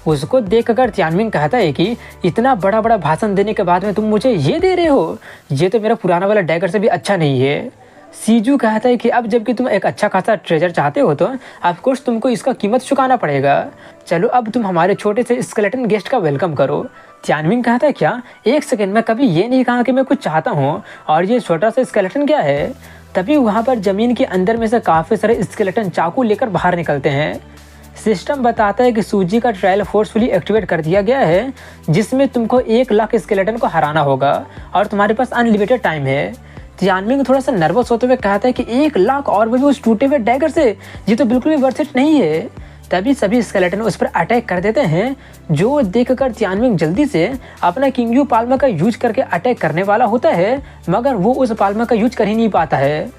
उसको देखकर तियानमिंग कहता है कि इतना बड़ा बड़ा भाषण देने के बाद में तुम मुझे ये दे रहे हो? ये तो मेरा पुराना वाला डैगर से भी अच्छा नहीं है। सीजू कहता है कि अब जबकि तुम एक अच्छा खासा ट्रेजर चाहते हो तो ऑफ कोर्स तुमको इसका कीमत चुकाना पड़ेगा। चलो अब तुम हमारे छोटे से स्केलेटन गेस्ट का वेलकम करो। तियानमिंग कहता है, क्या? एक सेकंड, मैं कभी ये नहीं कहा कि मैं कुछ चाहता हूँ, और ये छोटा सा स्केलेटन क्या है? तभी वहाँ पर ज़मीन के अंदर में से काफ़ी सारे स्केलेटन चाकू लेकर बाहर निकलते हैं। सिस्टम बताता है कि सूजी का ट्रायल फोर्सफुली एक्टिवेट कर दिया गया है, जिसमें तुमको 1 लाख स्केलेटन को हराना होगा और तुम्हारे पास अनलिमिटेड टाइम है। तियानमिंग थोड़ा सा नर्वस होते हुए कहता है कि 1 लाख और वो भी उस टूटे हुए डैगर से? ये तो बिल्कुल भी वर्थ इट नहीं है। तभी सभी स्केलेटन उस पर अटैक कर देते हैं, जो देखकर तियानमिंग जल्दी से अपना किंगयू पाल्मा का यूज करके अटैक करने वाला होता है, मगर वो उस पाल्मा का यूज कर ही नहीं पाता है।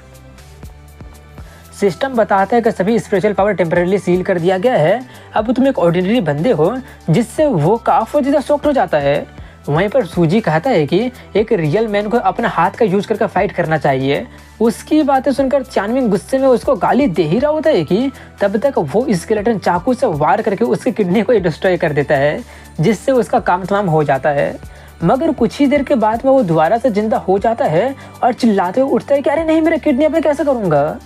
सिस्टम बताता है कि सभी स्पिरिचुअल पावर टेम्परेरी सील कर दिया गया है, अब तुम एक ऑर्डिनरी बंदे हो, जिससे वो काफी ज़्यादा शॉक्ड हो जाता है। वहीं पर सूजी कहता है कि एक रियल मैन को अपना हाथ का यूज करके फाइट करना चाहिए। उसकी बातें सुनकर तियानमिंग गुस्से में उसको गाली दे ही रहा होता है कि तब तक वो स्केलेटन चाकू से वार करके उसकी किडनी को डिस्ट्रॉय कर देता है, जिससे उसका काम तमाम हो जाता है। मगर कुछ ही देर के बाद में वो दोबारा से जिंदा हो जाता है और चिल्लाते हुए उठता है कि अरे नहीं, मेरा किडनी अब मैं कैसे करूँगा।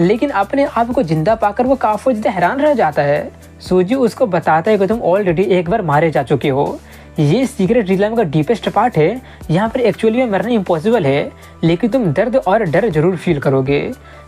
लेकिन अपने आप को जिंदा पाकर वो काफी ज़्यादा हैरान रह जाता है। सूजी उसको बताता है कि तुम ऑलरेडी एक बार मारे जा चुके हो। ये सीक्रेट रियलम का डीपेस्ट पार्ट है। यहाँ पर एक्चुअली में मरना इम्पॉसिबल है, लेकिन तुम दर्द और डर जरूर फील करोगे।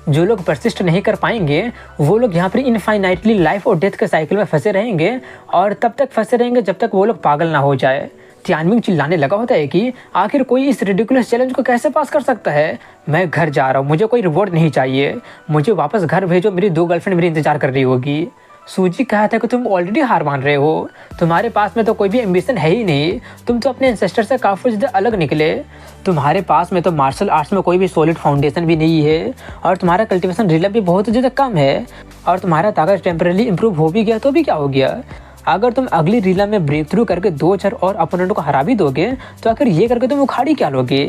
जो लोग परसिस्ट नहीं कर पाएंगे वो लोग यहाँ पर इनफाइनाइटली लाइफ और डेथ के साइकिल में फंसे रहेंगे, और तब तक फंसे रहेंगे जब तक वो लोग पागल ना हो जाए। तियानमिंग चिल्लाने लगा होता है कि आखिर कोई इस रिडिकुलस चैलेंज को कैसे पास कर सकता है। मैं घर जा रहा हूँ, मुझे कोई रिवॉर्ड नहीं चाहिए, मुझे वापस घर भेजो, मेरी 2 गर्लफ्रेंड मेरी इंतजार कर रही होगी। सूजी कहा था कि तुम ऑलरेडी हार मान रहे हो, तुम्हारे पास में तो कोई भी एम्बिशन है ही नहीं, तुम तो अपने एंसेस्टर से काफ़ी ज़्यादा अलग निकले। तुम्हारे पास में तो मार्शल आर्ट्स में कोई भी सॉलिड फाउंडेशन भी नहीं है, और तुम्हारा कल्टिवेशन रिलम भी बहुत ज़्यादा कम है, और तुम्हारा ताकत टेम्परेली इंप्रूव हो भी गया तो भी क्या हो गया। अगर तुम अगली रीला में ब्रेक थ्रू करके 2-4 और अपोनेंट को हरा भी दोगे तो आखिर ये करके तुम उखाड़ी क्या लोगे।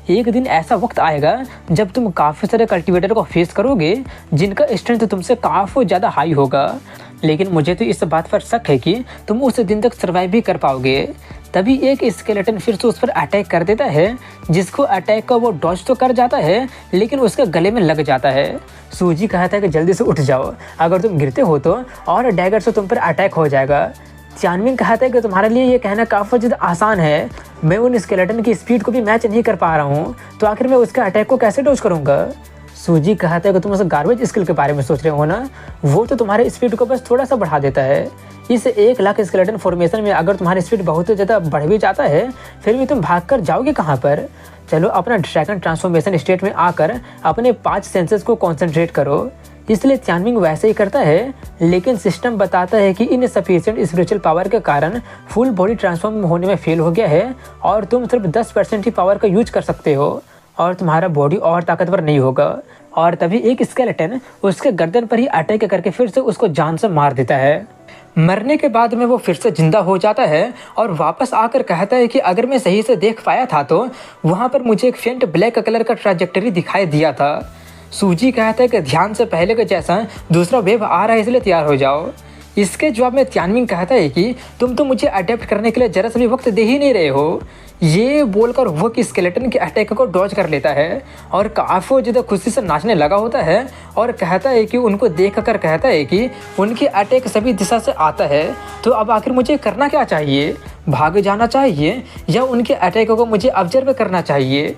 एक दिन ऐसा वक्त आएगा जब तुम काफ़ी सारे कल्टिवेटर को फेस करोगे जिनका स्ट्रेंथ तुमसे काफ़ी ज़्यादा हाई होगा, लेकिन मुझे तो इस बात पर शक है कि तुम उस दिन तक सर्वाइव भी कर पाओगे। तभी एक स्केलेटन फिर से उस पर अटैक कर देता है, जिसको अटैक का वो डॉज तो कर जाता है लेकिन उसके गले में लग जाता है। सूजी कहता है कि जल्दी से उठ जाओ, अगर तुम गिरते हो तो और डैगर से तुम पर अटैक हो जाएगा। तियानमिंग कहता है कि तुम्हारे लिए ये कहना काफ़ी ज़्यादा आसान है, मैं उन स्केलेटन की स्पीड को भी मैच नहीं कर पा रहा हूँ, तो आखिर मैं उसके अटैक को कैसे डॉज करूँगा। सूजी कहता है कि तुम उस गार्बेज स्किल के बारे में सोच रहे हो ना, वो तो तुम्हारे स्पीड को बस थोड़ा सा बढ़ा देता है। इस 1 लाख स्केलेटन फॉर्मेशन में अगर तुम्हारी स्पीड बहुत ज़्यादा बढ़ भी जाता है, फिर भी तुम भाग कर जाओगे कहाँ पर। चलो अपना ड्रैगन ट्रांसफॉर्मेशन स्टेट में आकर अपने 5 सेंसेस को कॉन्सेंट्रेट करो। इसलिए तियानमिंग वैसे ही करता है, लेकिन सिस्टम बताता है कि इनसफिशिएंट स्पिरिचुअल पावर के कारण फुल बॉडी ट्रांसफॉर्म होने में फेल हो गया है, और तुम सिर्फ 10% ही पावर का यूज कर सकते हो, और तुम्हारा बॉडी और ताकतवर नहीं होगा। और तभी एक स्केलेटन उसके गर्दन पर ही अटैक करके फिर से उसको जान से मार देता है। मरने के बाद में वो फिर से जिंदा हो जाता है और वापस आकर कहता है कि अगर मैं सही से देख पाया था तो वहाँ पर मुझे एक फेंट ब्लैक कलर का ट्रैजेक्टरी दिखाई दिया था। सूजी कहता है कि ध्यान से पहले के जैसा दूसरा वेव आ रहा है, इसलिए तैयार हो जाओ। इसके जवाब में तियानमिंग कहता है कि तुम तो मुझे अडेप्ट करने के लिए जरा सा भी वक्त दे ही नहीं रहे हो। ये बोलकर वो कि स्केलेटन के अटैक को डॉज कर लेता है और काफ़ी ज़्यादा खुशी से नाचने लगा होता है, और कहता है कि उनको देख कर कहता है कि उनके अटैक सभी दिशा से आता है, तो अब आखिर मुझे करना क्या चाहिए, भाग जाना चाहिए या उनके अटैक को मुझे ऑब्जर्व करना चाहिए।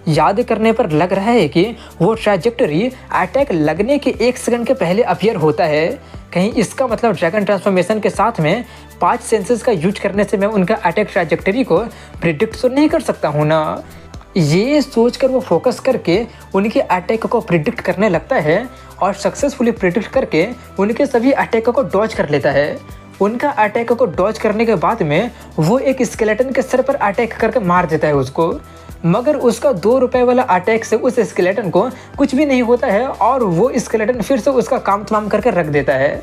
याद करने पर लग रहा है कि वो ट्रैजेक्टरी अटैक लगने के 1 सेकंड के पहले अपीयर होता है। कहीं इसका मतलब ड्रैगन ट्रांसफॉर्मेशन के साथ में 5 सेंसेस का यूज करने से मैं उनका अटैक ट्रैजेक्टरी को प्रिडिक्ट तो नहीं कर सकता हूँ ना। ये सोचकर वो फोकस करके उनके अटैक को प्रिडिक्ट करने लगता है और सक्सेसफुली प्रिडिक्ट करके उनके सभी अटैक को डॉज कर लेता है। उनका अटैक को डॉज करने के बाद में वो एक स्केलेटन के सर पर अटैक करके मार देता है उसको, मगर उसका 2 रुपए वाला अटैक से उस स्केलेटन को कुछ भी नहीं होता है और वो स्केलेटन फिर से उसका काम तमाम करके रख देता है।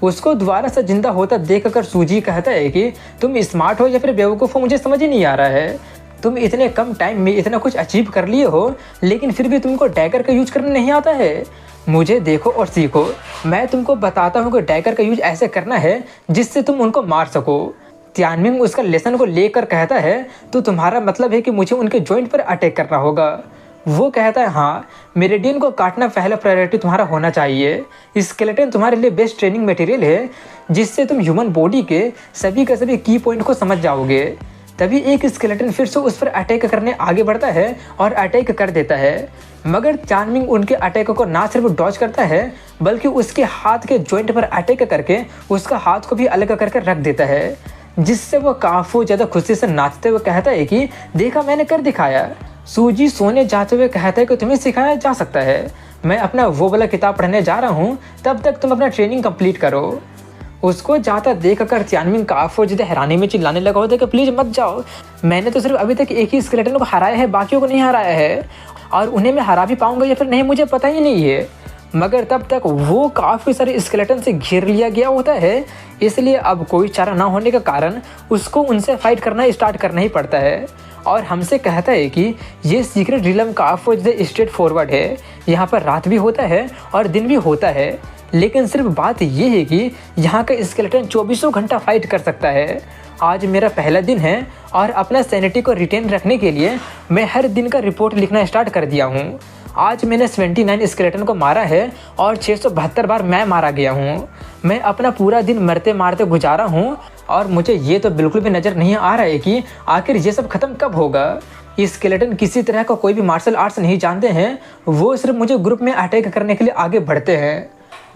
उसको दोबारा से जिंदा होता देखकर सूजी कहता है कि तुम स्मार्ट हो या फिर बेवकूफ़ हो, मुझे समझ ही नहीं आ रहा है। तुम इतने कम टाइम में इतना कुछ अचीव कर लिए हो, लेकिन फिर भी तुमको डैगर का यूज करना नहीं आता है। मुझे देखो और सीखो, मैं तुमको बताता हूँ कि डैगर का यूज ऐसे करना है जिससे तुम उनको मार सको। तियानमिंग उसका लेसन को लेकर कहता है तो तुम्हारा मतलब है कि मुझे उनके जॉइंट पर अटैक करना होगा। वो कहता है हाँ, मेरिडियन को काटना पहला प्रायोरिटी तुम्हारा होना चाहिए। स्केलेटन तुम्हारे लिए बेस्ट ट्रेनिंग मटेरियल है जिससे तुम ह्यूमन बॉडी के सभी के सभी की पॉइंट को समझ जाओगे। तभी एक स्केलेटन फिर से उस पर अटैक करने आगे बढ़ता है और अटैक कर देता है, मगर तियानमिंग उनके अटैक को ना सिर्फ डॉज करता है बल्कि उसके हाथ के जॉइंट पर अटैक करके उसका हाथ को भी अलग करके रख देता है, जिससे वो काफ़ी ज़्यादा खुशी से नाचते हुए कहता है कि देखा, मैंने कर दिखाया। सूजी सोने जाते हुए कहता है कि तुम्हें सिखाया जा सकता है, मैं अपना वो वाला किताब पढ़ने जा रहा हूँ, तब तक तुम अपना ट्रेनिंग कंप्लीट करो। उसको जाता देख कर तियानमिन काफो जितने हैरानी में चिल्लाने लगा होता कि प्लीज़ मत जाओ, मैंने तो सिर्फ अभी तक एक ही स्केलेटन को हराया है, बाकियों को नहीं हराया है, और उन्हें मैं हरा भी पाऊंगा या फिर नहीं मुझे पता ही नहीं है। मगर तब तक वो काफ़ी सारे स्केलेटन से घेर लिया गया होता है, इसलिए अब कोई चारा ना होने के कारण उसको उनसे फाइट करना स्टार्ट करना ही पड़ता है। और हमसे कहता है कि ये सीक्रेट रिलम काफो जैसे स्ट्रेट फॉरवर्ड है, यहाँ पर रात भी होता है और दिन भी होता है, लेकिन सिर्फ बात ये है कि यहाँ का स्केलेटन 24 घंटा फाइट कर सकता है। आज मेरा पहला दिन है और अपना सैनिटी को रिटेन रखने के लिए मैं हर दिन का रिपोर्ट लिखना स्टार्ट कर दिया हूँ। आज मैंने 79 स्केलेटन को मारा है और 672 बार मैं मारा गया हूँ। मैं अपना पूरा दिन मरते मारते गुजारा हूँ और मुझे ये तो बिल्कुल भी नज़र नहीं आ रहा है कि आखिर ये सब ख़त्म कब होगा। ये स्केलेटन किसी तरह का कोई भी मार्शल आर्ट्स नहीं जानते हैं, वो सिर्फ मुझे ग्रुप में अटैक करने के लिए आगे बढ़ते हैं।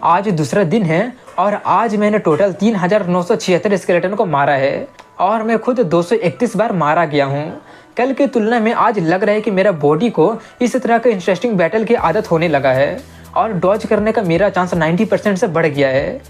आज दूसरा दिन है और आज मैंने टोटल 3976 स्केलेटन को मारा है और मैं खुद 231 बार मारा गया हूँ। कल की तुलना में आज लग रहा है कि मेरा बॉडी को इस तरह का इंटरेस्टिंग बैटल की आदत होने लगा है और डॉज करने का मेरा चांस 90% से बढ़ गया है।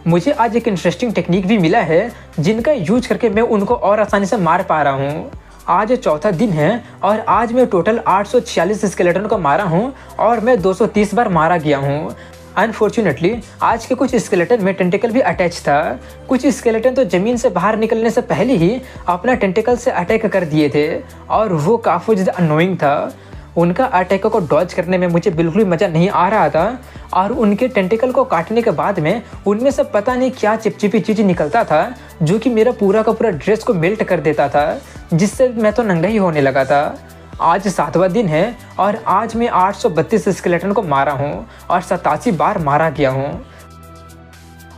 मुझे आज एक इंटरेस्टिंग टेक्निक भी मिला है जिनका यूज करके मैं उनको और आसानी से मार पा रहा हूँ। आज चौथा दिन है और आज मैं टोटल 846 स्केलेटन को मारा हूँ और मैं 230 बार मारा गया हूँ। अनफॉर्चुनेटली आज के कुछ स्केलेटन में टेंटिकल भी अटैच था। कुछ स्केलेटन तो ज़मीन से बाहर निकलने से पहले ही अपना टेंटिकल से अटैक कर दिए थे और वो काफ़ी ज़्यादा अनोइंग था। उनका अटैक को डॉज करने में मुझे बिल्कुल भी मज़ा नहीं आ रहा था और उनके टेंटिकल को काटने के बाद में उनमें से पता नहीं क्या चिपचिपी चीज़ निकलता था जो कि मेरा पूरा का पूरा ड्रेस को मेल्ट कर देता था, जिससे मैं तो नंगा ही होने लगा था। आज 7वां दिन है और आज मैं 832 स्केलेटन को मारा हूँ और 87 बार मारा गया हूँ।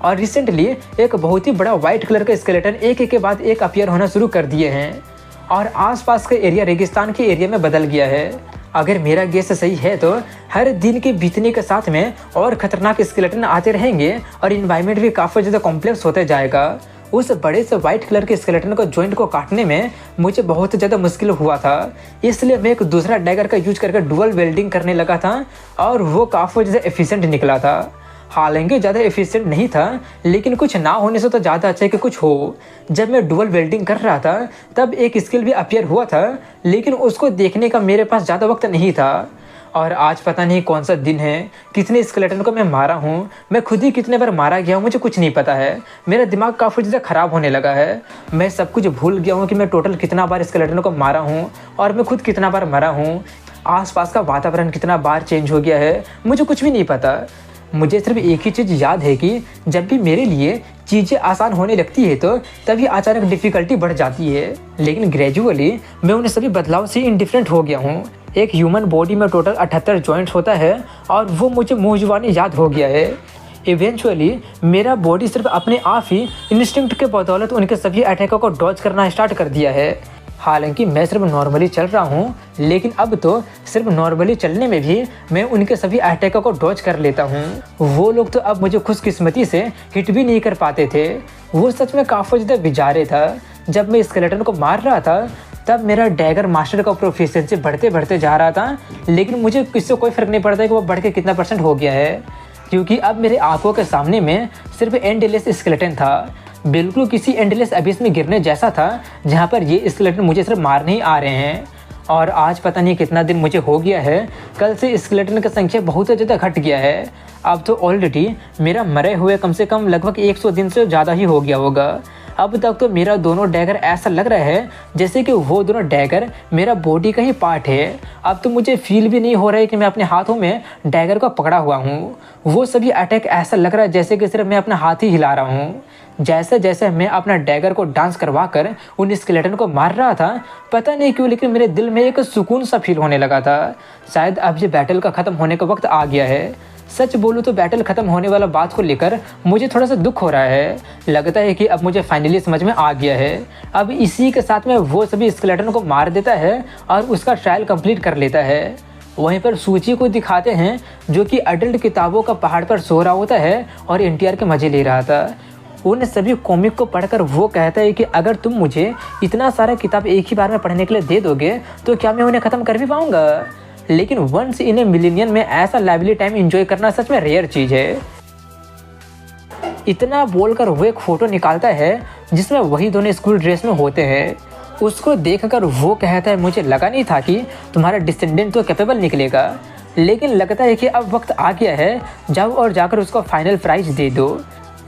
और रिसेंटली एक बहुत ही बड़ा वाइट कलर का स्केलेटन एक के बाद एक अपीयर होना शुरू कर दिए हैं और आसपास का एरिया रेगिस्तान के एरिया में बदल गया है। अगर मेरा गेस सही है तो हर दिन के बीतने के साथ में और ख़तरनाक स्केलेटन आते रहेंगे और इन्वायरमेंट भी काफ़ी ज़्यादा कॉम्प्लेक्स होते जाएगा। उस बड़े से वाइट कलर के स्केलेटन को जॉइंट को काटने में मुझे बहुत ज़्यादा मुश्किल हुआ था, इसलिए मैं एक दूसरा डैगर का यूज करके डुअल वेल्डिंग करने लगा था और वो काफ़ी ज़्यादा एफिशिएंट निकला था। हालांकि ज़्यादा एफिशिएंट नहीं था, लेकिन कुछ ना होने से तो ज़्यादा अच्छा है कि कुछ हो। जब मैं डुअल वेल्डिंग कर रहा था तब एक स्किल भी अपीयर हुआ था, लेकिन उसको देखने का मेरे पास ज़्यादा वक्त नहीं था। और आज पता नहीं कौन सा दिन है, कितने स्केलेटन को मैं मारा हूँ, मैं खुद ही कितने बार मारा गया हूँ, मुझे कुछ नहीं पता है। मेरा दिमाग काफ़ी ज़्यादा ख़राब होने लगा है। मैं सब कुछ भूल गया हूँ कि मैं टोटल कितना बार स्केलेटन को मारा हूँ और मैं खुद कितना बार मरा हूँ। आसपास का वातावरण कितना बार चेंज हो गया है, मुझे कुछ भी नहीं पता। मुझे सिर्फ एक ही चीज़ याद है कि जब भी मेरे लिए चीज़ें आसान होने लगती है तो तभी अचानक डिफ़िकल्टी बढ़ जाती है, लेकिन ग्रेजुअली मैं उन सभी बदलाव से इंडिफरेंट हो गया हूँ। एक ह्यूमन बॉडी में टोटल 78 जॉइंट्स होता है और वो मुझे मुँह जुबानी याद हो गया है। इवेंचुअली मेरा बॉडी सिर्फ अपने आप ही इंस्टिंक्ट के बदौलत उनके सभी अटैकों को डॉज करना स्टार्ट कर दिया है। हालांकि मैं सिर्फ नॉर्मली चल रहा हूँ, लेकिन अब तो सिर्फ नॉर्मली चलने में भी मैं उनके सभी अटैकों को डॉज कर लेता हूँ। वो लोग तो अब मुझे खुशकिस्मती से हिट भी नहीं कर पाते थे। वो सच में काफ़ी ज़्यादा बेजारे था। जब मैं स्केलेटन को मार रहा था तब मेरा डैगर मास्टर का प्रोफिशिएंसी बढ़ते बढ़ते जा रहा था, लेकिन मुझे किससे कोई फ़र्क नहीं पड़ता कि वो बढ़ के कितना % हो गया है, क्योंकि अब मेरे आंखों के सामने में सिर्फ एंडलेस स्केलेटन था। बिल्कुल किसी एंडलेस अबिस में गिरने जैसा था, जहाँ पर ये स्केलेटन मुझे सिर्फ मारने ही आ रहे हैं। और आज पता नहीं कितना दिन मुझे हो गया है, कल से स्केलेटन की संख्या बहुत ज़्यादा घट गया है। अब तो ऑलरेडी मेरा मरे हुए कम से कम लगभग 100 दिन से ज़्यादा ही हो गया होगा। अब तक तो मेरा दोनों डैगर ऐसा लग रहा है जैसे कि वो दोनों डैगर मेरा बॉडी का ही पार्ट है। अब तो मुझे फील भी नहीं हो रहा है कि मैं अपने हाथों में डैगर को पकड़ा हुआ हूँ। वो सभी अटैक ऐसा लग रहा है जैसे कि सिर्फ मैं अपना हाथ ही हिला रहा हूँ। जैसे जैसे मैं अपना डैगर को डांस करवा कर उन स्केलेटन को मार रहा था, पता नहीं क्यों लेकिन मेरे दिल में एक सुकून सा फील होने लगा था। शायद अब ये बैटल का ख़त्म होने का वक्त आ गया है। सच बोलूँ तो बैटल ख़त्म होने वाला बात को लेकर मुझे थोड़ा सा दुख हो रहा है। लगता है कि अब मुझे फाइनली समझ में आ गया है। अब इसी के साथ में वो सभी स्केलेटन को मार देता है और उसका ट्रायल कंप्लीट कर लेता है। वहीं पर सूची को दिखाते हैं जो कि अडल्ट किताबों का पहाड़ पर सो रहा होता है और एनटीआर के मज़े ले रहा था। उन सभी कॉमिक को पढ़कर वो कहता है कि अगर तुम मुझे इतना सारा किताब एक ही बार में पढ़ने के लिए दे दोगे तो क्या मैं उन्हें ख़त्म कर भी पाऊँगा। लेकिन वंस इन ए मिलेनियम में ऐसा लाइवली टाइम एंजॉय करना सच में रेयर चीज़ है। इतना बोलकर वो एक फ़ोटो निकालता है जिसमें वही दोनों स्कूल ड्रेस में होते हैं। उसको देखकर वो कहता है, मुझे लगा नहीं था कि तुम्हारा डिसेंडेंट तो कैपेबल निकलेगा, लेकिन लगता है कि अब वक्त आ गया है, जाओ और जाकर उसको फाइनल प्राइज दे दो।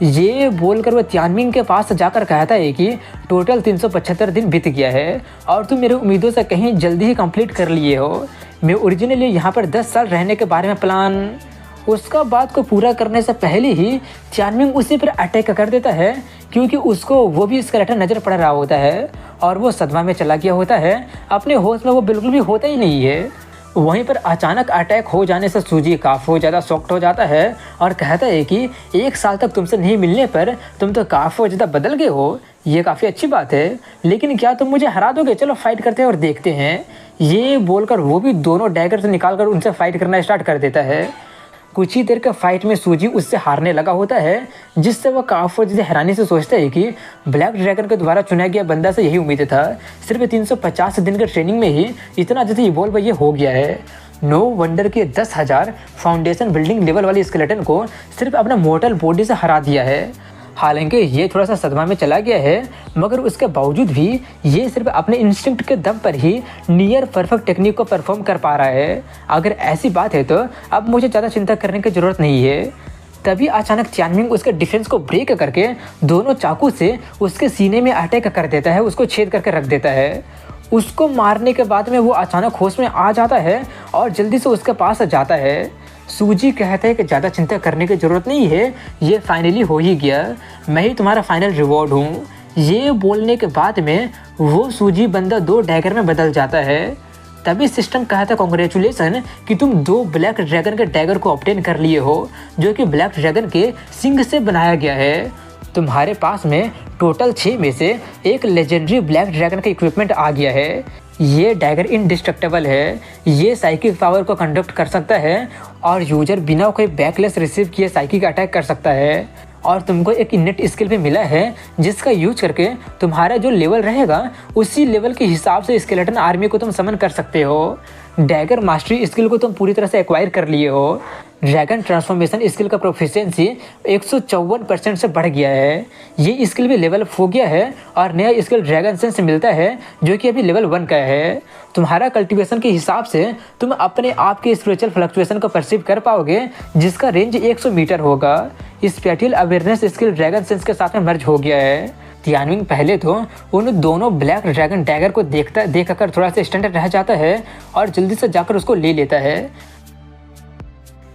ये बोलकर वो तियानमिंग के पास जाकर कहता है कि टोटल 375 दिन बीत गया है और तुम मेरी उम्मीदों से कहीं जल्दी ही कंप्लीट कर लिए हो। मैं ओरिजिनली यहाँ पर 10 साल रहने के बारे में प्लान। उसका बात को पूरा करने से पहले ही तियानमिंग उसी पर अटैक कर देता है, क्योंकि उसको वो भी स्केलेटन नज़र पड़ रहा होता है और वो सदमा में चला गया होता है। अपने होश में वो बिल्कुल भी होता ही नहीं है। वहीं पर अचानक अटैक हो जाने से सूजी काफ़ी ज़्यादा शॉक्ड हो जाता है और कहता है कि 1 साल तक तुमसे नहीं मिलने पर तुम तो काफ़ी ज़्यादा बदल गए हो। ये काफ़ी अच्छी बात है, लेकिन क्या तुम मुझे हरा दोगे? चलो फाइट करते हैं और देखते हैं। ये बोलकर वो भी दोनों डैगर से निकाल कर उनसे फाइट करना स्टार्ट कर देता है। कुछ ही देर के फाइट में सूजी उससे हारने लगा होता है, जिससे वह काफ़ी ज़्यादा हैरानी से सोचता है कि ब्लैक ड्रैगन के द्वारा चुना गया बंदा से यही उम्मीद था। सिर्फ 350 दिन के ट्रेनिंग में ही इतना ज़्यादा इवॉल्व ये हो गया है। नो वंडर के 10,000 फाउंडेशन बिल्डिंग लेवल वाली स्केलेटन को सिर्फ अपना मोर्टल बॉडी से हरा दिया है। हालांकि ये थोड़ा सा सदमा में चला गया है, मगर उसके बावजूद भी ये सिर्फ अपने इंस्टिंक्ट के दम पर ही नियर परफेक्ट टेक्निक को परफॉर्म कर पा रहा है। अगर ऐसी बात है तो अब मुझे ज़्यादा चिंता करने की ज़रूरत नहीं है। तभी अचानक तियानमिंग उसके डिफेंस को ब्रेक करके दोनों चाकू से उसके सीने में अटैक कर देता है, उसको छेद करके रख देता है। उसको मारने के बाद में वो अचानक होश में आ जाता है और जल्दी से उसके पास जाता है। सूजी कहता है कि ज़्यादा चिंता करने की ज़रूरत नहीं है, ये फाइनली हो ही गया, मैं ही तुम्हारा फाइनल रिवॉर्ड हूँ। ये बोलने के बाद में वो सूजी बंदा 2 डैगर में बदल जाता है। तभी सिस्टम कहता है, कॉन्ग्रेचुलेसन कि तुम 2 ब्लैक ड्रैगन के डैगर को ऑब्टेन कर लिए हो, जो कि ब्लैक ड्रैगन के सिंग से बनाया गया है। तुम्हारे पास में टोटल 6 में से एक लेजेंडरी ब्लैक ड्रैगन का इक्विपमेंट आ गया है। ये डैगर इंडिस्ट्रक्टेबल है, ये साइकिक पावर को कंडक्ट कर सकता है और यूजर बिना कोई बैकलेस रिसीव किए साइकिक अटैक कर सकता है। और तुमको एक इनेट स्किल भी मिला है, जिसका यूज करके तुम्हारा जो लेवल रहेगा उसी लेवल के हिसाब से स्केलेटन आर्मी को तुम समन कर सकते हो। डैगर मास्टरी स्किल को तुम पूरी तरह से एक्वायर कर लिए हो। ड्रैगन ट्रांसफॉर्मेशन स्किल का प्रोफिशिएंसी 154% से बढ़ गया है। ये स्किल भी लेवल अप हो गया है और नया स्किल ड्रैगन सेंस मिलता है, जो कि अभी लेवल 1 का है। तुम्हारा कल्टीवेशन के हिसाब से तुम अपने आप के स्पिरिचुअल फ्लक्चुएशन को परसीव कर पाओगे, जिसका रेंज 100 मीटर होगा। Spatial awareness skill dragon sense के साथ में मर्ज हो गया है। तियानमिंग पहले तो उन दोनों ब्लैक ड्रैगन डैगर को देखकर थोड़ा सा स्टंट रह जाता है और जल्दी से जाकर उसको ले लेता है।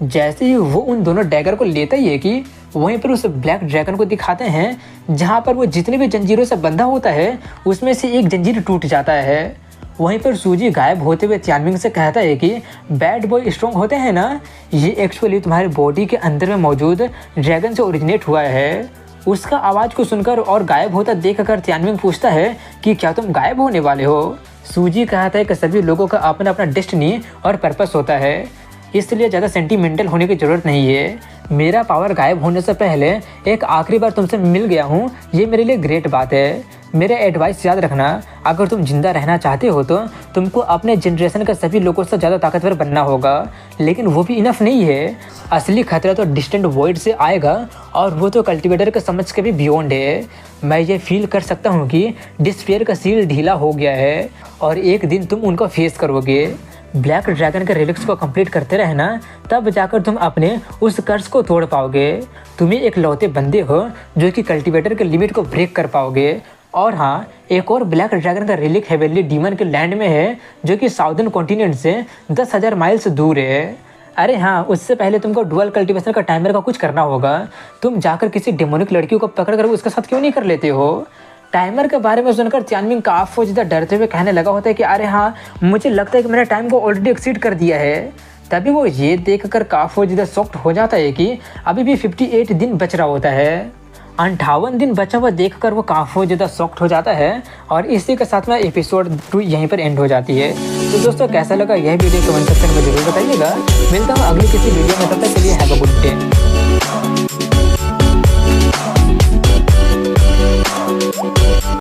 जैसे ही वो उन दोनों डैगर को लेता ही है कि वहीं पर उस ब्लैक ड्रैगन को दिखाते हैं, जहाँ पर वो जितने भी जंजीरों से बंधा होता है उसमें से एक जंजीर टूट जाता है। वहीं पर सूजी गायब होते हुए तियानमिंग से कहता है कि बैड बॉय स्ट्रॉन्ग होते हैं ना, ये एक्चुअली तुम्हारे बॉडी के अंदर में मौजूद ड्रैगन से ओरिजिनेट हुआ है। उसका आवाज़ को सुनकर और गायब होता देखकर तियानमिंग पूछता है कि क्या तुम गायब होने वाले हो? सूजी कहता है कि सभी लोगों का अपना अपना डेस्टिनी और पर्पस होता है, इसलिए ज़्यादा सेंटिमेंटल होने की ज़रूरत नहीं है। मेरा पावर गायब होने से पहले एक आखिरी बार तुमसे मिल गया हूँ, ये मेरे लिए ग्रेट बात है। मेरे एडवाइस याद रखना, अगर तुम जिंदा रहना चाहते हो तो तुमको अपने जनरेशन के सभी लोगों से ज़्यादा ताकतवर बनना होगा, लेकिन वो भी इनफ नहीं है। असली खतरा तो डिस्टेंट वॉइड से आएगा और वो तो कल्टीवेटर के समझ के भी बियॉन्ड है। मैं ये फील कर सकता हूँ कि डिस्पेयर का सील ढीला हो गया है और एक दिन तुम उनको फेस करोगे। ब्लैक ड्रैगन के रिलिक्स को कंप्लीट करते रहना, तब जाकर तुम अपने उस कर्ज को तोड़ पाओगे। तुम्हें एक लौते बंदे हो जो कि कल्टीवेटर के लिमिट को ब्रेक कर पाओगे। और हाँ, एक और ब्लैक ड्रैगन का रिलिक हेवेनली डीमन के लैंड में है, जो कि साउदर्न कॉन्टिनेंट से 10,000 माइल्स दूर है। अरे हाँ, उससे पहले तुमको डुअल कल्टीवेशन का टाइमर का कुछ करना होगा। तुम जाकर किसी डेमोनिक लड़की को पकड़ कर उसके साथ क्यों नहीं कर लेते हो? टाइमर के बारे में सुनकर तियानमिंग काफ़ी ज़्यादा डरते हुए कहने लगा होता है कि अरे हाँ, मुझे लगता है कि मैंने टाइम को ऑलरेडी एक्सीड कर दिया है। तभी वो ये देखकर काफ़ी ज़्यादा शॉक्ड हो जाता है कि अभी भी 58 दिन बच रहा होता है। 58 दिन बचा हुआ देखकर वो काफ़ी ज़्यादा शॉक्ड हो जाता है और इसी के साथ में एपिसोड 2 यहीं पर एंड हो जाती है। तो दोस्तों, कैसा लगा यह वीडियो कमेंट सेक्शन में जरूर बताइएगा। मिलता हूँ अगली किसी वीडियो में, तब तक के लिए